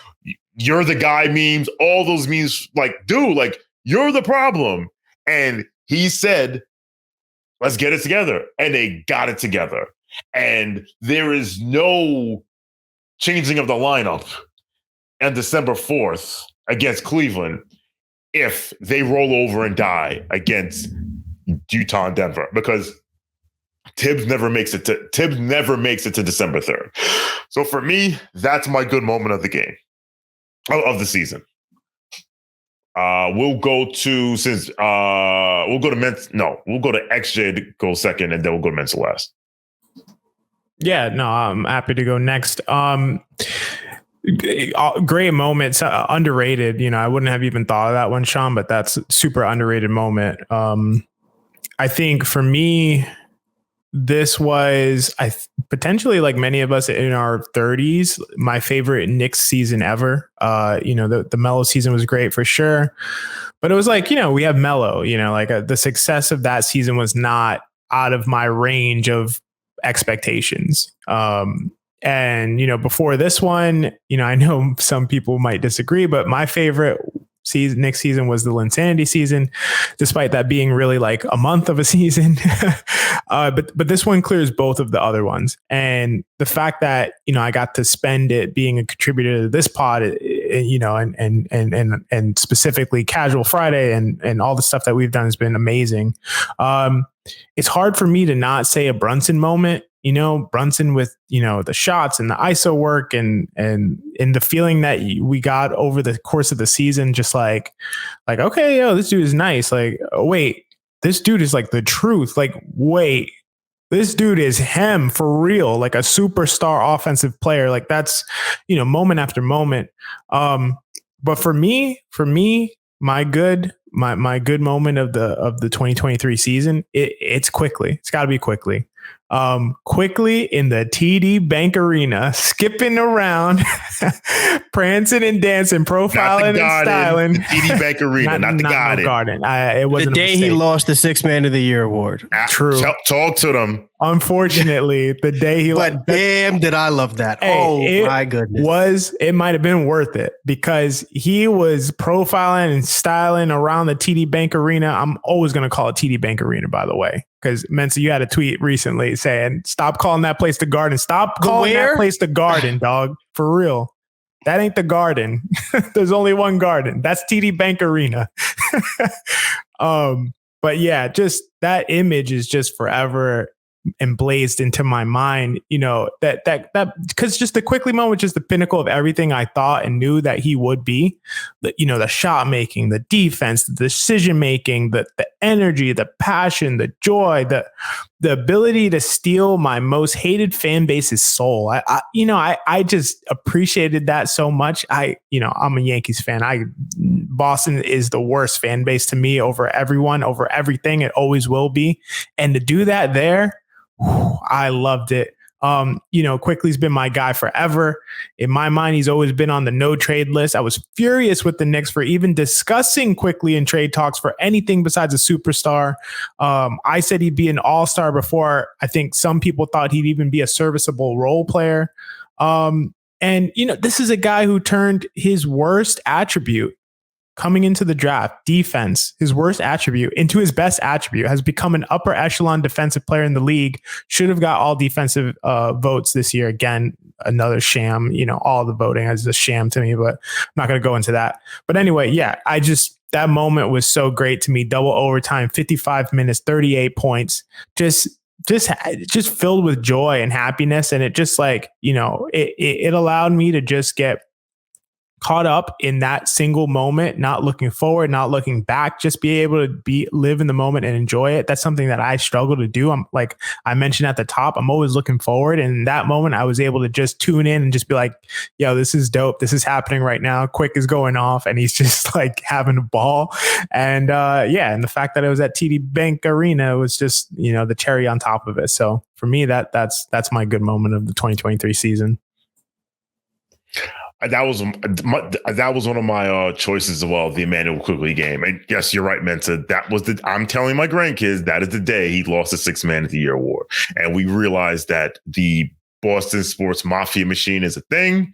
you're the guy memes, all those memes. Like, dude, like you're the problem. And he said, let's get it together, and they got it together. And there is no changing of the lineup on December 4th against Cleveland if they roll over and die against Utah and Denver, because Tibbs never makes it to December 3rd. So for me, that's my good moment of the game, of the season. We'll go to XJ to go second, and then we'll go to Mensa last. Yeah, no, I'm happy to go next. Great moments, underrated. I wouldn't have even thought of that one, Sean, but that's a super underrated moment. I think for me, this was potentially, like many of us in our 30s, my favorite Knicks season ever. The Melo season was great for sure, but it was like, we have Melo, the success of that season was not out of my range of expectations. And, before this one, I know some people might disagree, but my favorite Knicks season was the Linsanity season, despite that being really like a month of a season. But this one clears both of the other ones. And the fact that, I got to spend it being a contributor to this pod, and specifically Casual Friday and all the stuff that we've done has been amazing. It's hard for me to not say a Brunson moment. Brunson with, the shots and the ISO work and the feeling that we got over the course of the season, just like, okay, this dude is nice. Like, oh, wait, this dude is like the truth. Like, wait, this dude is him for real, like a superstar offensive player. Like that's, moment after moment. But for me, my good moment of the 2023 season, it's quickly. It's got to be quickly. Quickly in the TD Bank Arena, skipping around, prancing and dancing, profiling and styling. The TD Bank Arena, not the Garden. It wasn't the day he lost the 6th Man of the Year award. True. Talk to them. Unfortunately, the day he but damn, did I love that. Hey, my goodness. It might have been worth it because he was profiling and styling around the TD Bank Arena. I'm always going to call it TD Bank Arena, by the way, because Mensa, you had a tweet recently saying, stop calling that place the Garden. Stop calling that place the Garden, dog. For real. That ain't the Garden. There's only one Garden. That's TD Bank Arena. But yeah, just that image is just forever emblazed into my mind, that because just the quickly moment, just the pinnacle of everything I thought and knew that he would be. The shot making, the defense, the decision making, the energy, the passion, the joy, the ability to steal my most hated fan base's soul. I just appreciated that so much. I'm a Yankees fan. Boston is the worst fan base to me over everyone, over everything. It always will be. And to do that there, I loved it. Quickly's been my guy forever. In my mind, he's always been on the no trade list. I was furious with the Knicks for even discussing Quickly in trade talks for anything besides a superstar. I said he'd be an all-star before I think some people thought he'd even be a serviceable role player. This is a guy who turned his worst attribute coming into the draft, defense, his worst attribute, into his best attribute, has become an upper echelon defensive player in the league. Should have got all defensive votes this year. Again, another sham. All the voting is a sham to me, but I'm not going to go into that. But anyway, yeah, that moment was so great to me. Double overtime, 55 minutes, 38 points, just filled with joy and happiness. And it just it allowed me to just get caught up in that single moment, not looking forward, not looking back, just be able to live in the moment and enjoy it. That's something that I struggle to do. I'm like I mentioned at the top, I'm always looking forward. And in that moment, I was able to just tune in and just be like, yo, this is dope. This is happening right now. Quick is going off and he's just like having a ball. And and the fact that it was at TD Bank Arena was just, the cherry on top of it. So for me, that's my good moment of the 2023 season. That was one of my choices as well, the Emmanuel Quigley game. And yes, you're right, Mensa. I'm telling my grandkids that is the day he lost the Sixth Man of the Year award. And we realized that the Boston sports mafia machine is a thing.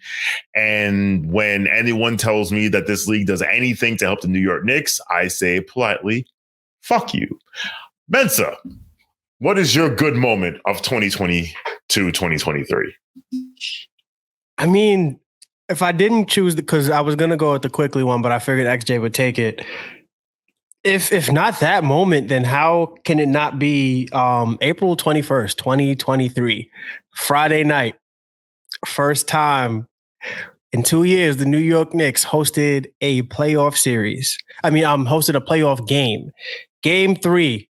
And when anyone tells me that this league does anything to help the New York Knicks, I say politely, fuck you. Mensa, what is your good moment of 2022, 2023? I mean, if I didn't choose because I was gonna go with the Quickly one, but I figured XJ would take it. If not that moment, then how can it not be April 21st, 2023, Friday night, first time in 2 years, the New York Knicks hosted a playoff series. Hosted a playoff game. Game 3.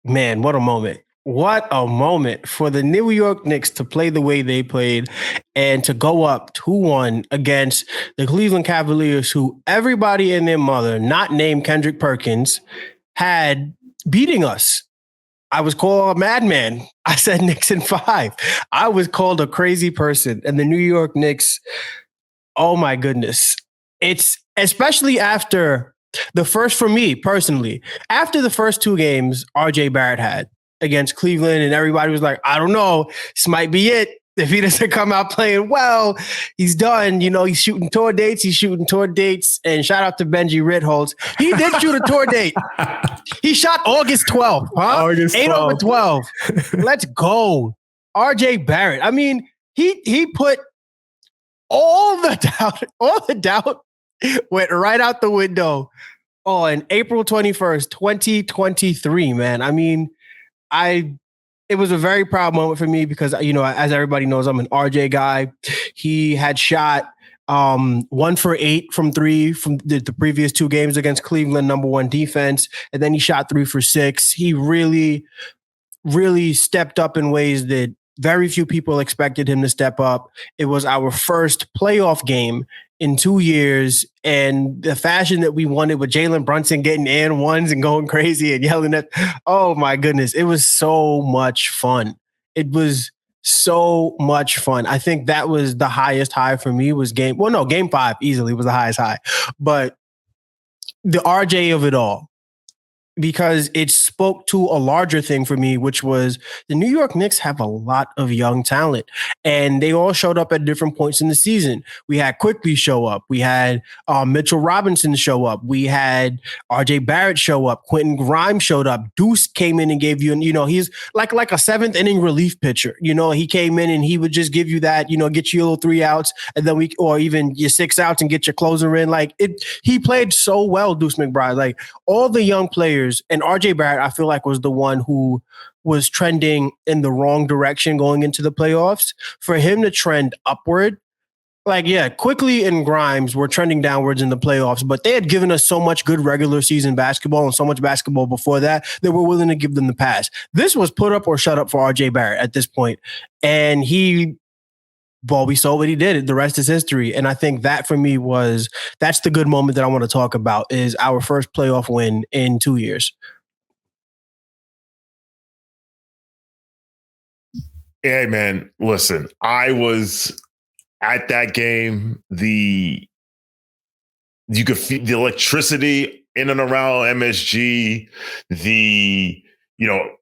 Man, what a moment. What a moment for the New York Knicks to play the way they played and to go up 2-1 against the Cleveland Cavaliers, who everybody and their mother, not named Kendrick Perkins, had beating us. I was called a madman. I said Knicks in 5. I was called a crazy person. And the New York Knicks, oh my goodness. It's especially after for me personally, after the first 2 games RJ Barrett had against Cleveland, and everybody was like, I don't know, this might be it. If he doesn't come out playing well, he's done. He's shooting tour dates. And shout out to Benji Ritholtz. He did shoot a tour date. He shot August 12th. Huh? August 12th. 8 over 12. Let's go. RJ Barrett. I mean, he put all the doubt went right out the window on April 21st, 2023, man. I mean, it was a very proud moment for me because, as everybody knows, I'm an RJ guy. He had shot 1 for 8 from 3 from the previous 2 games against Cleveland, number 1 defense. And then he shot 3 for 6. He really, really stepped up in ways that very few people expected him to step up. It was our first playoff game in 2 years, and the fashion that we won it with Jalen Brunson getting and ones and going crazy and yelling at, oh my goodness, it was so much fun. It was so much fun. I think that was the highest high for me was game 5 easily was the highest high, but the RJ of it all, because it spoke to a larger thing for me, which was the New York Knicks have a lot of young talent, and they all showed up at different points in the season. We had Quickly show up. We had Mitchell Robinson show up. We had RJ Barrett show up. Quentin Grimes showed up. Deuce came in and gave you, he's like a 7th inning relief pitcher. He came in and he would just give you that, get you a little 3 outs, and then or even your 6 outs and get your closer in. He played so well, Deuce McBride. All the young players. And RJ Barrett, I feel like, was the one who was trending in the wrong direction going into the playoffs. For him to trend upward, Quickly and Grimes were trending downwards in the playoffs, but they had given us so much good regular season basketball and so much basketball before that we're willing to give them the pass. This was put up or shut up for RJ Barrett at this point. And we saw what he did. The rest is history. And I think that for me that's the good moment that I want to talk about is our first playoff win in 2 years. Hey, man, listen, I was at that game. You could feel the electricity in and around MSG, the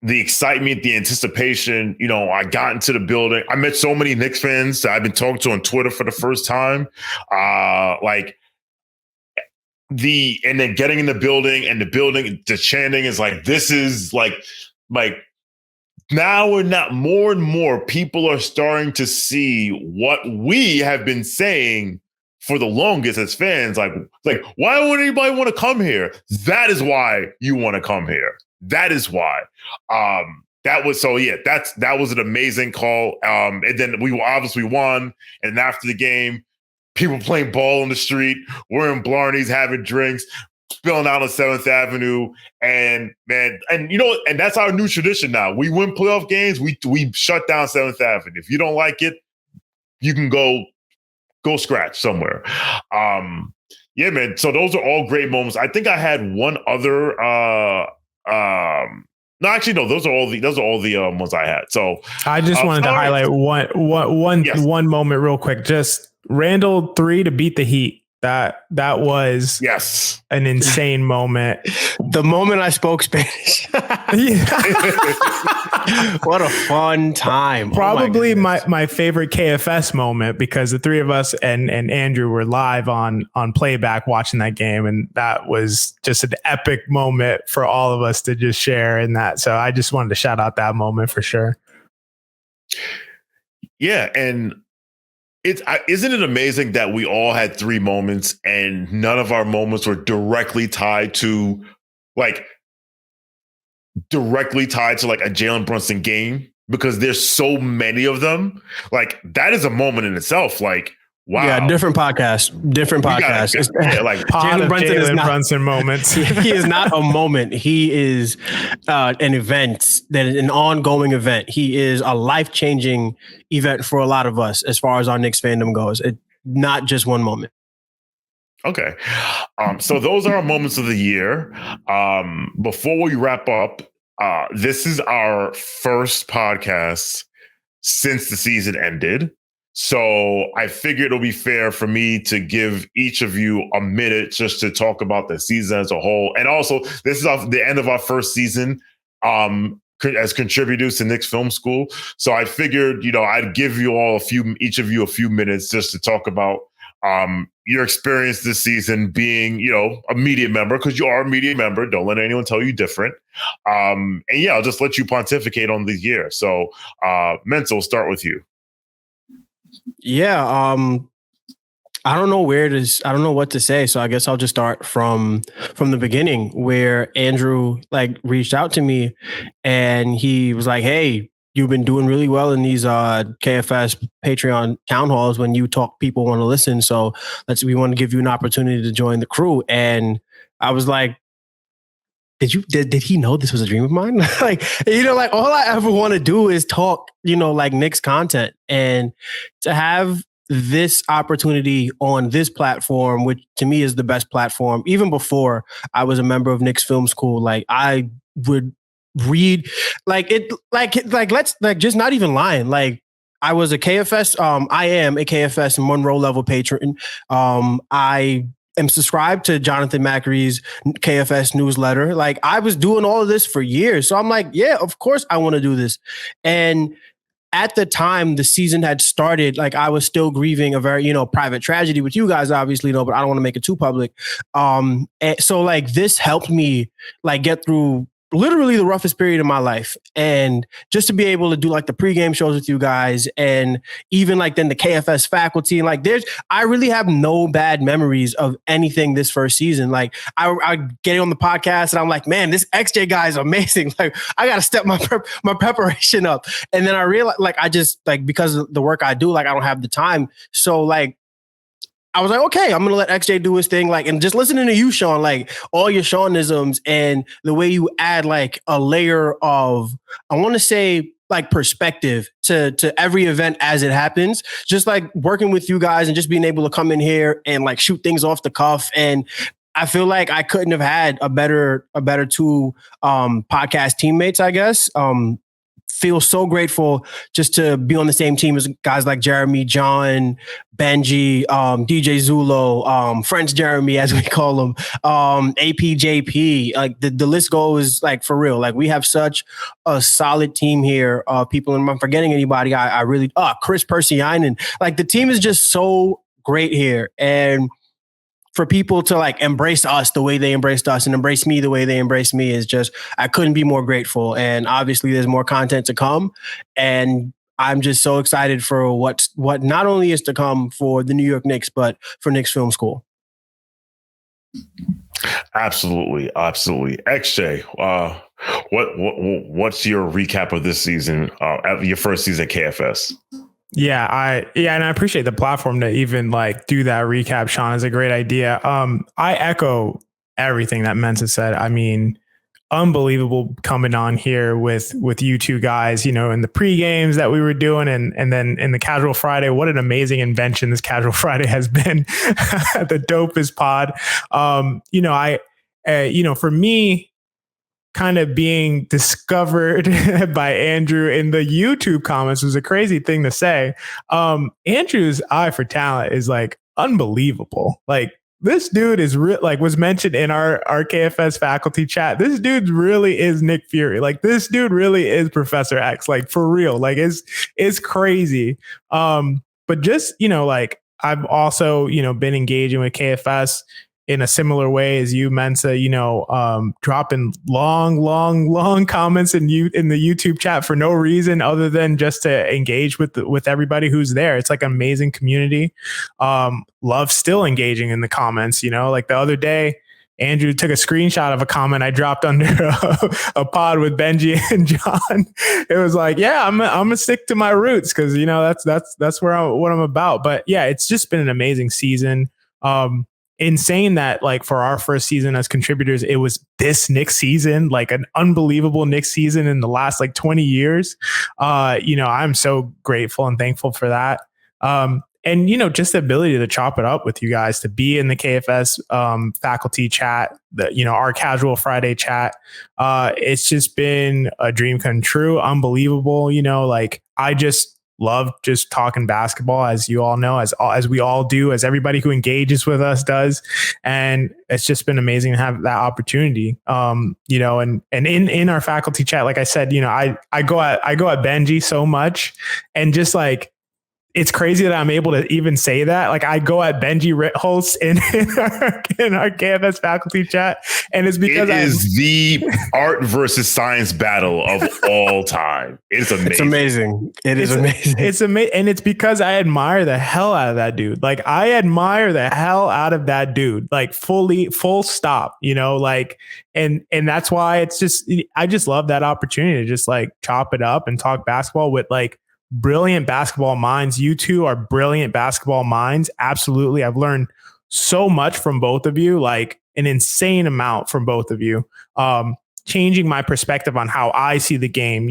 excitement, the anticipation. I got into the building. I met so many Knicks fans that I've been talking to on Twitter for the first time. And then getting in the building, and the chanting is this is now we're not more and more people are starting to see what we have been saying for the longest as fans. Why would anybody want to come here? That is why you want to come here. That is why. That was an amazing call. And then we obviously won. And after the game, people playing ball on the street, we're in Blarney's having drinks, spilling out on 7th Avenue. And that's our new tradition now. We win playoff games, we shut down 7th Avenue. If you don't like it, you can go scratch somewhere. Yeah, man. So those are all great moments. I think I had one other No, actually, no. Those are all the ones I had. So I just wanted to highlight one moment real quick. Just Randall 3 to beat the Heat. That was an insane moment. The moment I spoke Spanish. What a fun time. Probably my favorite KFS moment, because the three of us and Andrew were live on playback watching that game. And that was just an epic moment for all of us to just share in that. So I just wanted to shout out that moment for sure. Yeah. And isn't it amazing that we all had 3 moments and none of our moments were directly tied to like a Jalen Brunson game, because there's so many of them. Like, that is a moment in itself. Like, wow. Yeah, different podcast. Like Jalen Brunson moments. He is not a moment. He is an event, an ongoing event. He is a life-changing event for a lot of us as far as our Knicks fandom goes. Not just one moment. Okay. So those are our moments of the year. Before we wrap up, this is our first podcast since the season ended. So I figured it'll be fair for me to give each of you a minute just to talk about the season as a whole. And also, this is the end of our first season as contributors to Knicks Film School. So I figured, I'd give you all each of you a few minutes just to talk about your experience this season being, a media member, because you are a media member. Don't let anyone tell you different. And yeah, I'll just let you pontificate on the year. So Mensa, we'll start with you. Yeah. I don't know I don't know what to say. So I guess I'll just start from the beginning, where Andrew reached out to me and he was like, "Hey, you've been doing really well in these KFS Patreon town halls when you talk, people want to listen. So we want to give you an opportunity to join the crew." And I was like, did he know this was a dream of mine? All I ever want to do is talk, Knicks content, and to have this opportunity on this platform, which to me is the best platform. Even before I was a member of Knicks Film School, I would read just not even lying. I was a KFS. I am a KFS Monroe level patron. I am subscribed to Jonathan Macri's KFS newsletter. I was doing all of this for years. So I'm like, yeah, of course I want to do this. And at the time the season had started, I was still grieving a very, private tragedy, which you guys obviously know, but I don't want to make it too public. And so this helped me get through literally the roughest period of my life. And just to be able to do the pregame shows with you guys, and even then the KFS faculty, and I really have no bad memories of anything this first season. I get on the podcast and I'm like, man, this XJ guy is amazing. I got to step my preparation up. And then I realized I just because of the work I do, I don't have the time. So I was like, okay, I'm going to let XJ do his thing. And just listening to you, Shawn, all your Shawnisms and the way you add a layer of, I want to say perspective to every event as it happens, just working with you guys and just being able to come in here and shoot things off the cuff. And I feel like I couldn't have had a better two podcast teammates, I guess. Feel so grateful just to be on the same team as guys like Jeremy, John, Benji, DJ Zulo, French Jeremy, as we call him, APJP. The list goes for real. We have such a solid team here. People, and if I'm forgetting anybody, I really, Chris Persianen. The team is just so great here. And for people to embrace us the way they embraced us and embrace me the way they embraced me is just, I couldn't be more grateful. And obviously there's more content to come. And I'm just so excited for what not only is to come for the New York Knicks, but for Knicks Film School. Absolutely. XJ, what's your recap of this season, your first season at KFS? Yeah, and I appreciate the platform to even do that recap, Shawn. Is a great idea. I echo everything that Mensa said. I mean, unbelievable coming on here with you two guys, in the pre-games that we were doing, and then in the Casual Friday. What an amazing invention this Casual Friday has been. The dopest pod. For me, kind of being discovered by Andrew in the YouTube comments was a crazy thing to say. Andrew's eye for talent is like unbelievable. Like, this dude is like was mentioned in our KFS faculty chat. This dude really is Nick Fury. Like, this dude really is Professor X. Like, for real. Like, it's crazy. But just, like, I've also, been engaging with KFS in a similar way as you, Mensa, dropping long comments in the YouTube chat for no reason other than just to engage with everybody who's there. It's like an amazing community. Love still engaging in the comments, like the other day, Andrew took a screenshot of a comment I dropped under a pod with Benji and John. It was like, yeah, I'm gonna stick to my roots because that's what I'm about. But yeah, it's just been an amazing season. Insane that like for our first season as contributors, it was this Knicks season, like an unbelievable Knicks season in the last like 20 years. I'm so grateful and thankful for that. And, just the ability to chop it up with you guys, to be in the KFS faculty chat, our casual Friday chat. It's just been a dream come true. Unbelievable. Like, I just love just talking basketball, as you all know, as we all do, as everybody who engages with us does. And it's just been amazing to have that opportunity. And in our faculty chat, like I said, I go at Benji so much, and just like, it's crazy that I'm able to even say that. Like, I go at Benji Ritholtz in our KFS faculty chat, and it's because it is the art versus science battle of all time. It's amazing. It's amazing. It's amazing. It's amazing, and it's because I admire the hell out of that dude. Like, I admire the hell out of that dude. Like, full stop. Like, and that's why it's just, I just love that opportunity to just like chop it up and talk basketball with like brilliant basketball minds. You two are brilliant basketball minds. Absolutely. I've learned so much from both of you, like an insane amount from both of you, changing my perspective on how I see the game,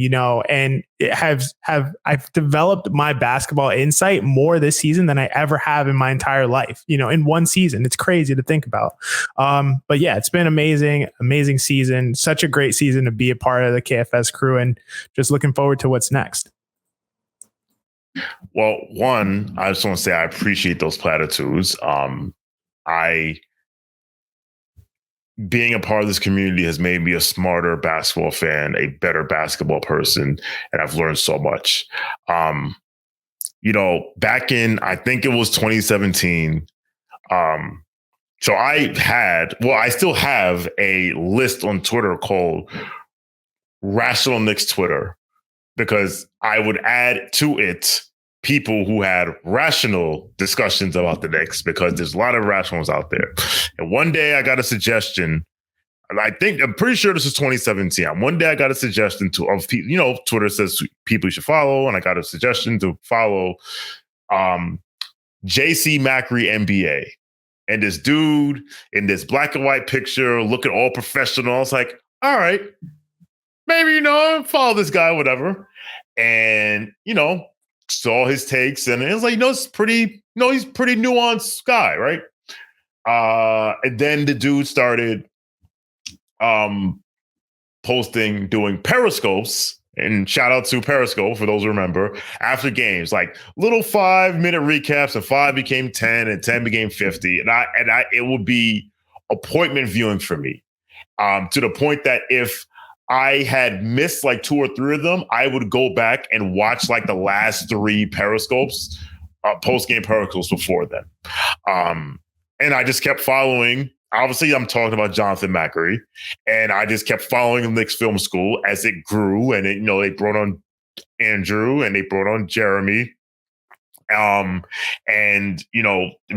and I've developed my basketball insight more this season than I ever have in my entire life, in one season. It's crazy to think about. But yeah, it's been amazing season, such a great season to be a part of the KFS crew, and just looking forward to what's next. Well, one, I just want to say I appreciate those platitudes. Being a part of this community has made me a smarter basketball fan, a better basketball person, and I've learned so much. Back in, I think it was 2017. So I still have a list on Twitter called Rational Knicks Twitter, because I would add to it people who had rational discussions about the Knicks, because there's a lot of rationals out there. And one day I got a suggestion, and I'm pretty sure this is 2017. One day I got a suggestion of people, Twitter says people you should follow, and I got a suggestion to follow JC Macri NBA. And this dude in this black and white picture looking all professional. I was like, all right, maybe, follow this guy, whatever. And, saw his takes, and it was like, he's pretty nuanced guy, right? And then the dude started doing periscopes, and shout out to Periscope for those who remember, after games, like little 5-minute recaps, and 5 became 10 and 10 became 50. And it would be appointment viewing for me, to the point that if I had missed like 2 or 3 of them, I would go back and watch like the last 3 periscopes, post-game periscopes before them. And I just kept following. Obviously, I'm talking about Jonathan Macri, and I just kept following the Knicks Film School as it grew, and they brought on Andrew and they brought on Jeremy. It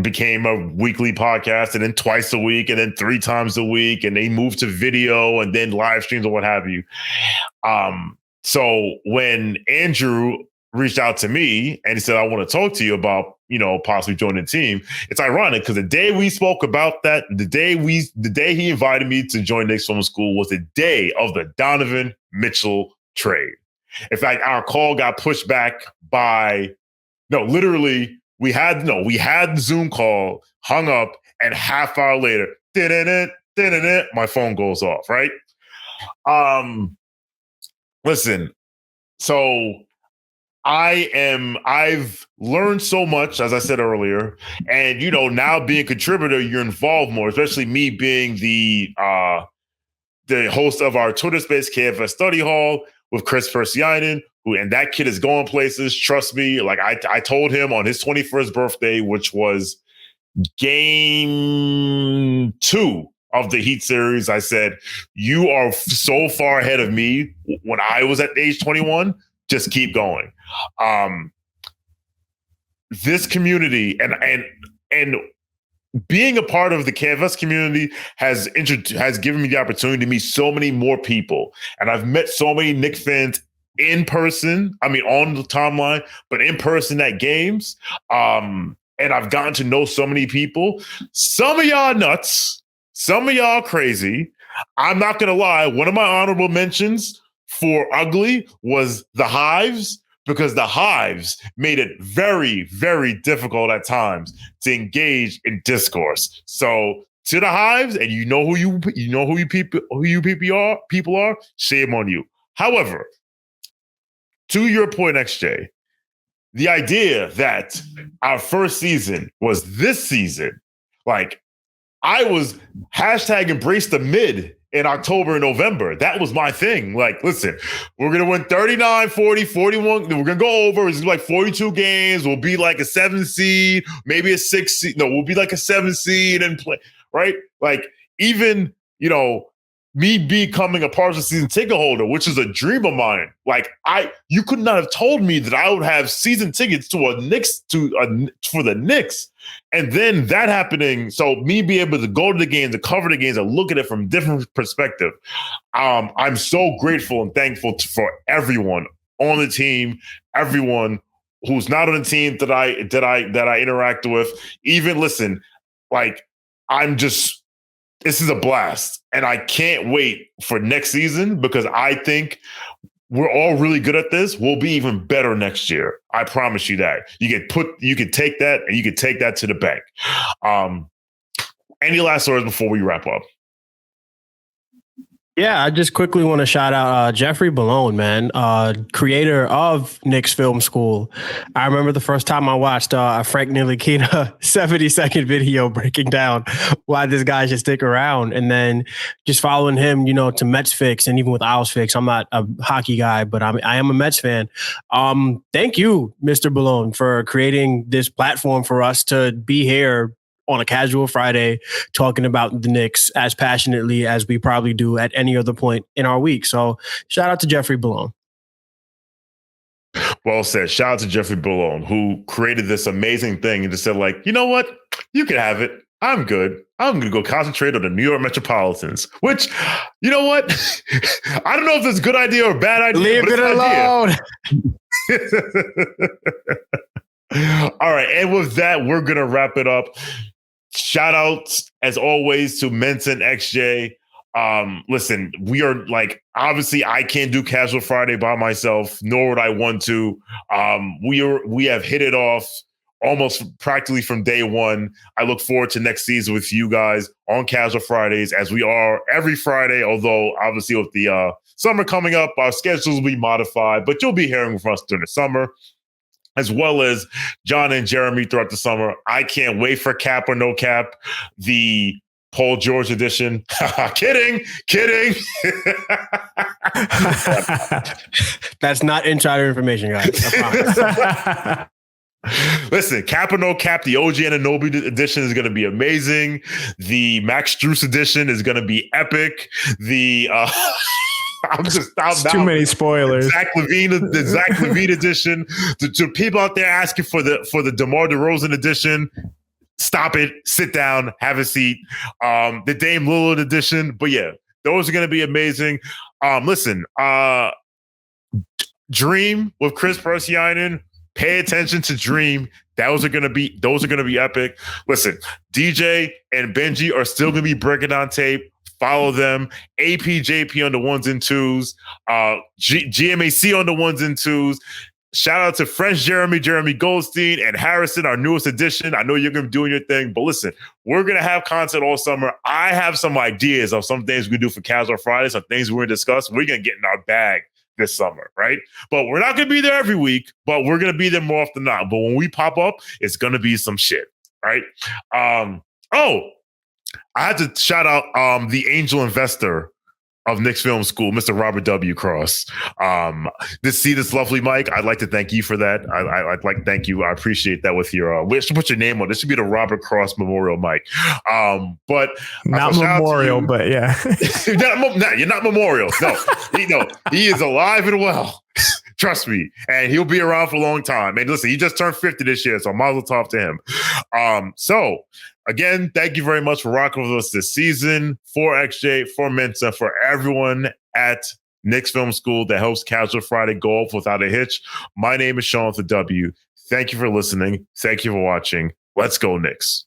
became a weekly podcast, and then twice a week, and then 3 times a week, and they moved to video and then live streams or what have you. So when Andrew reached out to me and he said, I want to talk to you about, possibly joining the team, it's ironic because the day we spoke about that, the day he invited me to join Knicks Film School was the day of the Donovan Mitchell trade. In fact, our call got pushed back by literally, we had the Zoom call, hung up, and half hour later, my phone goes off, right? Listen, so I've learned so much, as I said earlier, and now being a contributor, you're involved more, especially me being the host of our Twitter space, KFS Study Hall, with Chris Persianen, and that kid is going places. Trust me. Like I told him on his 21st birthday, which was game 2 of the Heat series, I said, you are so far ahead of me when I was at age 21. Just keep going. This community and being a part of the KFS community has given me the opportunity to meet so many more people. And I've met so many Knicks fans in person. I mean, on the timeline, but in person at games. And I've gotten to know so many people. Some of y'all nuts. Some of y'all crazy. I'm not going to lie. One of my honorable mentions for ugly was the Hives, because the Hives made it very, very difficult at times to engage in discourse. So to the Hives, and who you people are, shame on you. However, to your point, XJ, the idea that our first season was this season, like I was #embrace the mid in October and November. That was my thing. Like, listen, we're going to win 39, 40, 41. We're going to go over. It's like 42 games. We'll be like a 7 seed, maybe a 6 seed. No, we'll be like a 7 seed and play, right? Like, even, me becoming a partial season ticket holder, which is a dream of mine. Like, you could not have told me that I would have season tickets for the Knicks. And then that happening, so me be able to go to the games, to cover the games, and look at it from a different perspective. I'm so grateful and thankful for everyone on the team, everyone who's not on the team that I interact with. Even listen, like this is a blast, and I can't wait for next season, because I think we're all really good at this. We'll be even better next year. I promise you that. You can take that, and you can take that to the bank. Any last words before we wrap up? Yeah, I just quickly want to shout out Jeffrey Balone, man, creator of Knicks Film School. I remember the first time I watched a Frank Ntilikina 70-second video breaking down why this guy should stick around, and then just following him, to Mets Fix, and even with Owls Fix. I'm not a hockey guy, but I am a Mets fan. Thank you, Mr. Balone, for creating this platform for us to be here on a casual Friday, talking about the Knicks as passionately as we probably do at any other point in our week. So shout out to Jeffrey Balone. Well said. Shout out to Jeffrey Balone, who created this amazing thing and just said, like, you know what? You can have it. I'm good. I'm going to go concentrate on the New York Metropolitans, which, you know what? I don't know if it's a good idea or a bad idea. Leave it alone. All right. And with that, we're going to wrap it up. Shout outs, as always, to Mensa and XJ. Listen, we are obviously I can't do Casual Friday by myself, nor would I want to. We have hit it off almost practically from day one. I look forward to next season with you guys on Casual Fridays, as we are every Friday, although obviously with the summer coming up, our schedules will be modified, but you'll be hearing from us during the summer, as well as John and Jeremy throughout the summer. I can't wait for Cap or No Cap, the Paul George edition. Kidding. That's not insider information, guys. I promise. Listen, Cap or No Cap, the OG Anunoby edition is going to be amazing. The Max Strus edition is going to be epic. The too many spoilers. The Zach LaVine edition. To people out there asking for the DeMar DeRozan edition, stop it. Sit down. Have a seat. The Dame Lillard edition. But yeah, those are going to be amazing. Listen, Dream with Chris Persianen. Pay attention to Dream. Those are going to be epic. Listen, DJ and Benji are still going to be breaking down tape. Follow them. APJP on the 1s and 2s. GMAC on the 1s and 2s. shout out to French Jeremy Goldstein, and Harrison, our newest addition. I know you're going to be doing your thing, but listen, we're going to have content all summer. I have some ideas of some things we can do for Casual Friday, some things we're going to discuss. We're going to get in our bag this summer, right? But we're not going to be there every week, but we're going to be there more often than not. But when we pop up, it's going to be some shit, right? I had to shout out the angel investor of Knicks Film School, Mr. Robert W. Cross. To see this lovely mic, I'd like to thank you for that. I'd like to thank you. I appreciate that with your, we should put your name on. This should be the Robert Cross Memorial mic. But not memorial, but yeah. You're not memorial. No, he is alive and well. Trust me. And he'll be around for a long time. And listen, he just turned 50 this year, so I might as well talk to him. So again, thank you very much for rocking with us this season. For XJ, for Mensa, for everyone at Knicks Film School that helps Casual Friday go off without a hitch. My name is Shawn with the W. Thank you for listening. Thank you for watching. Let's go, Knicks.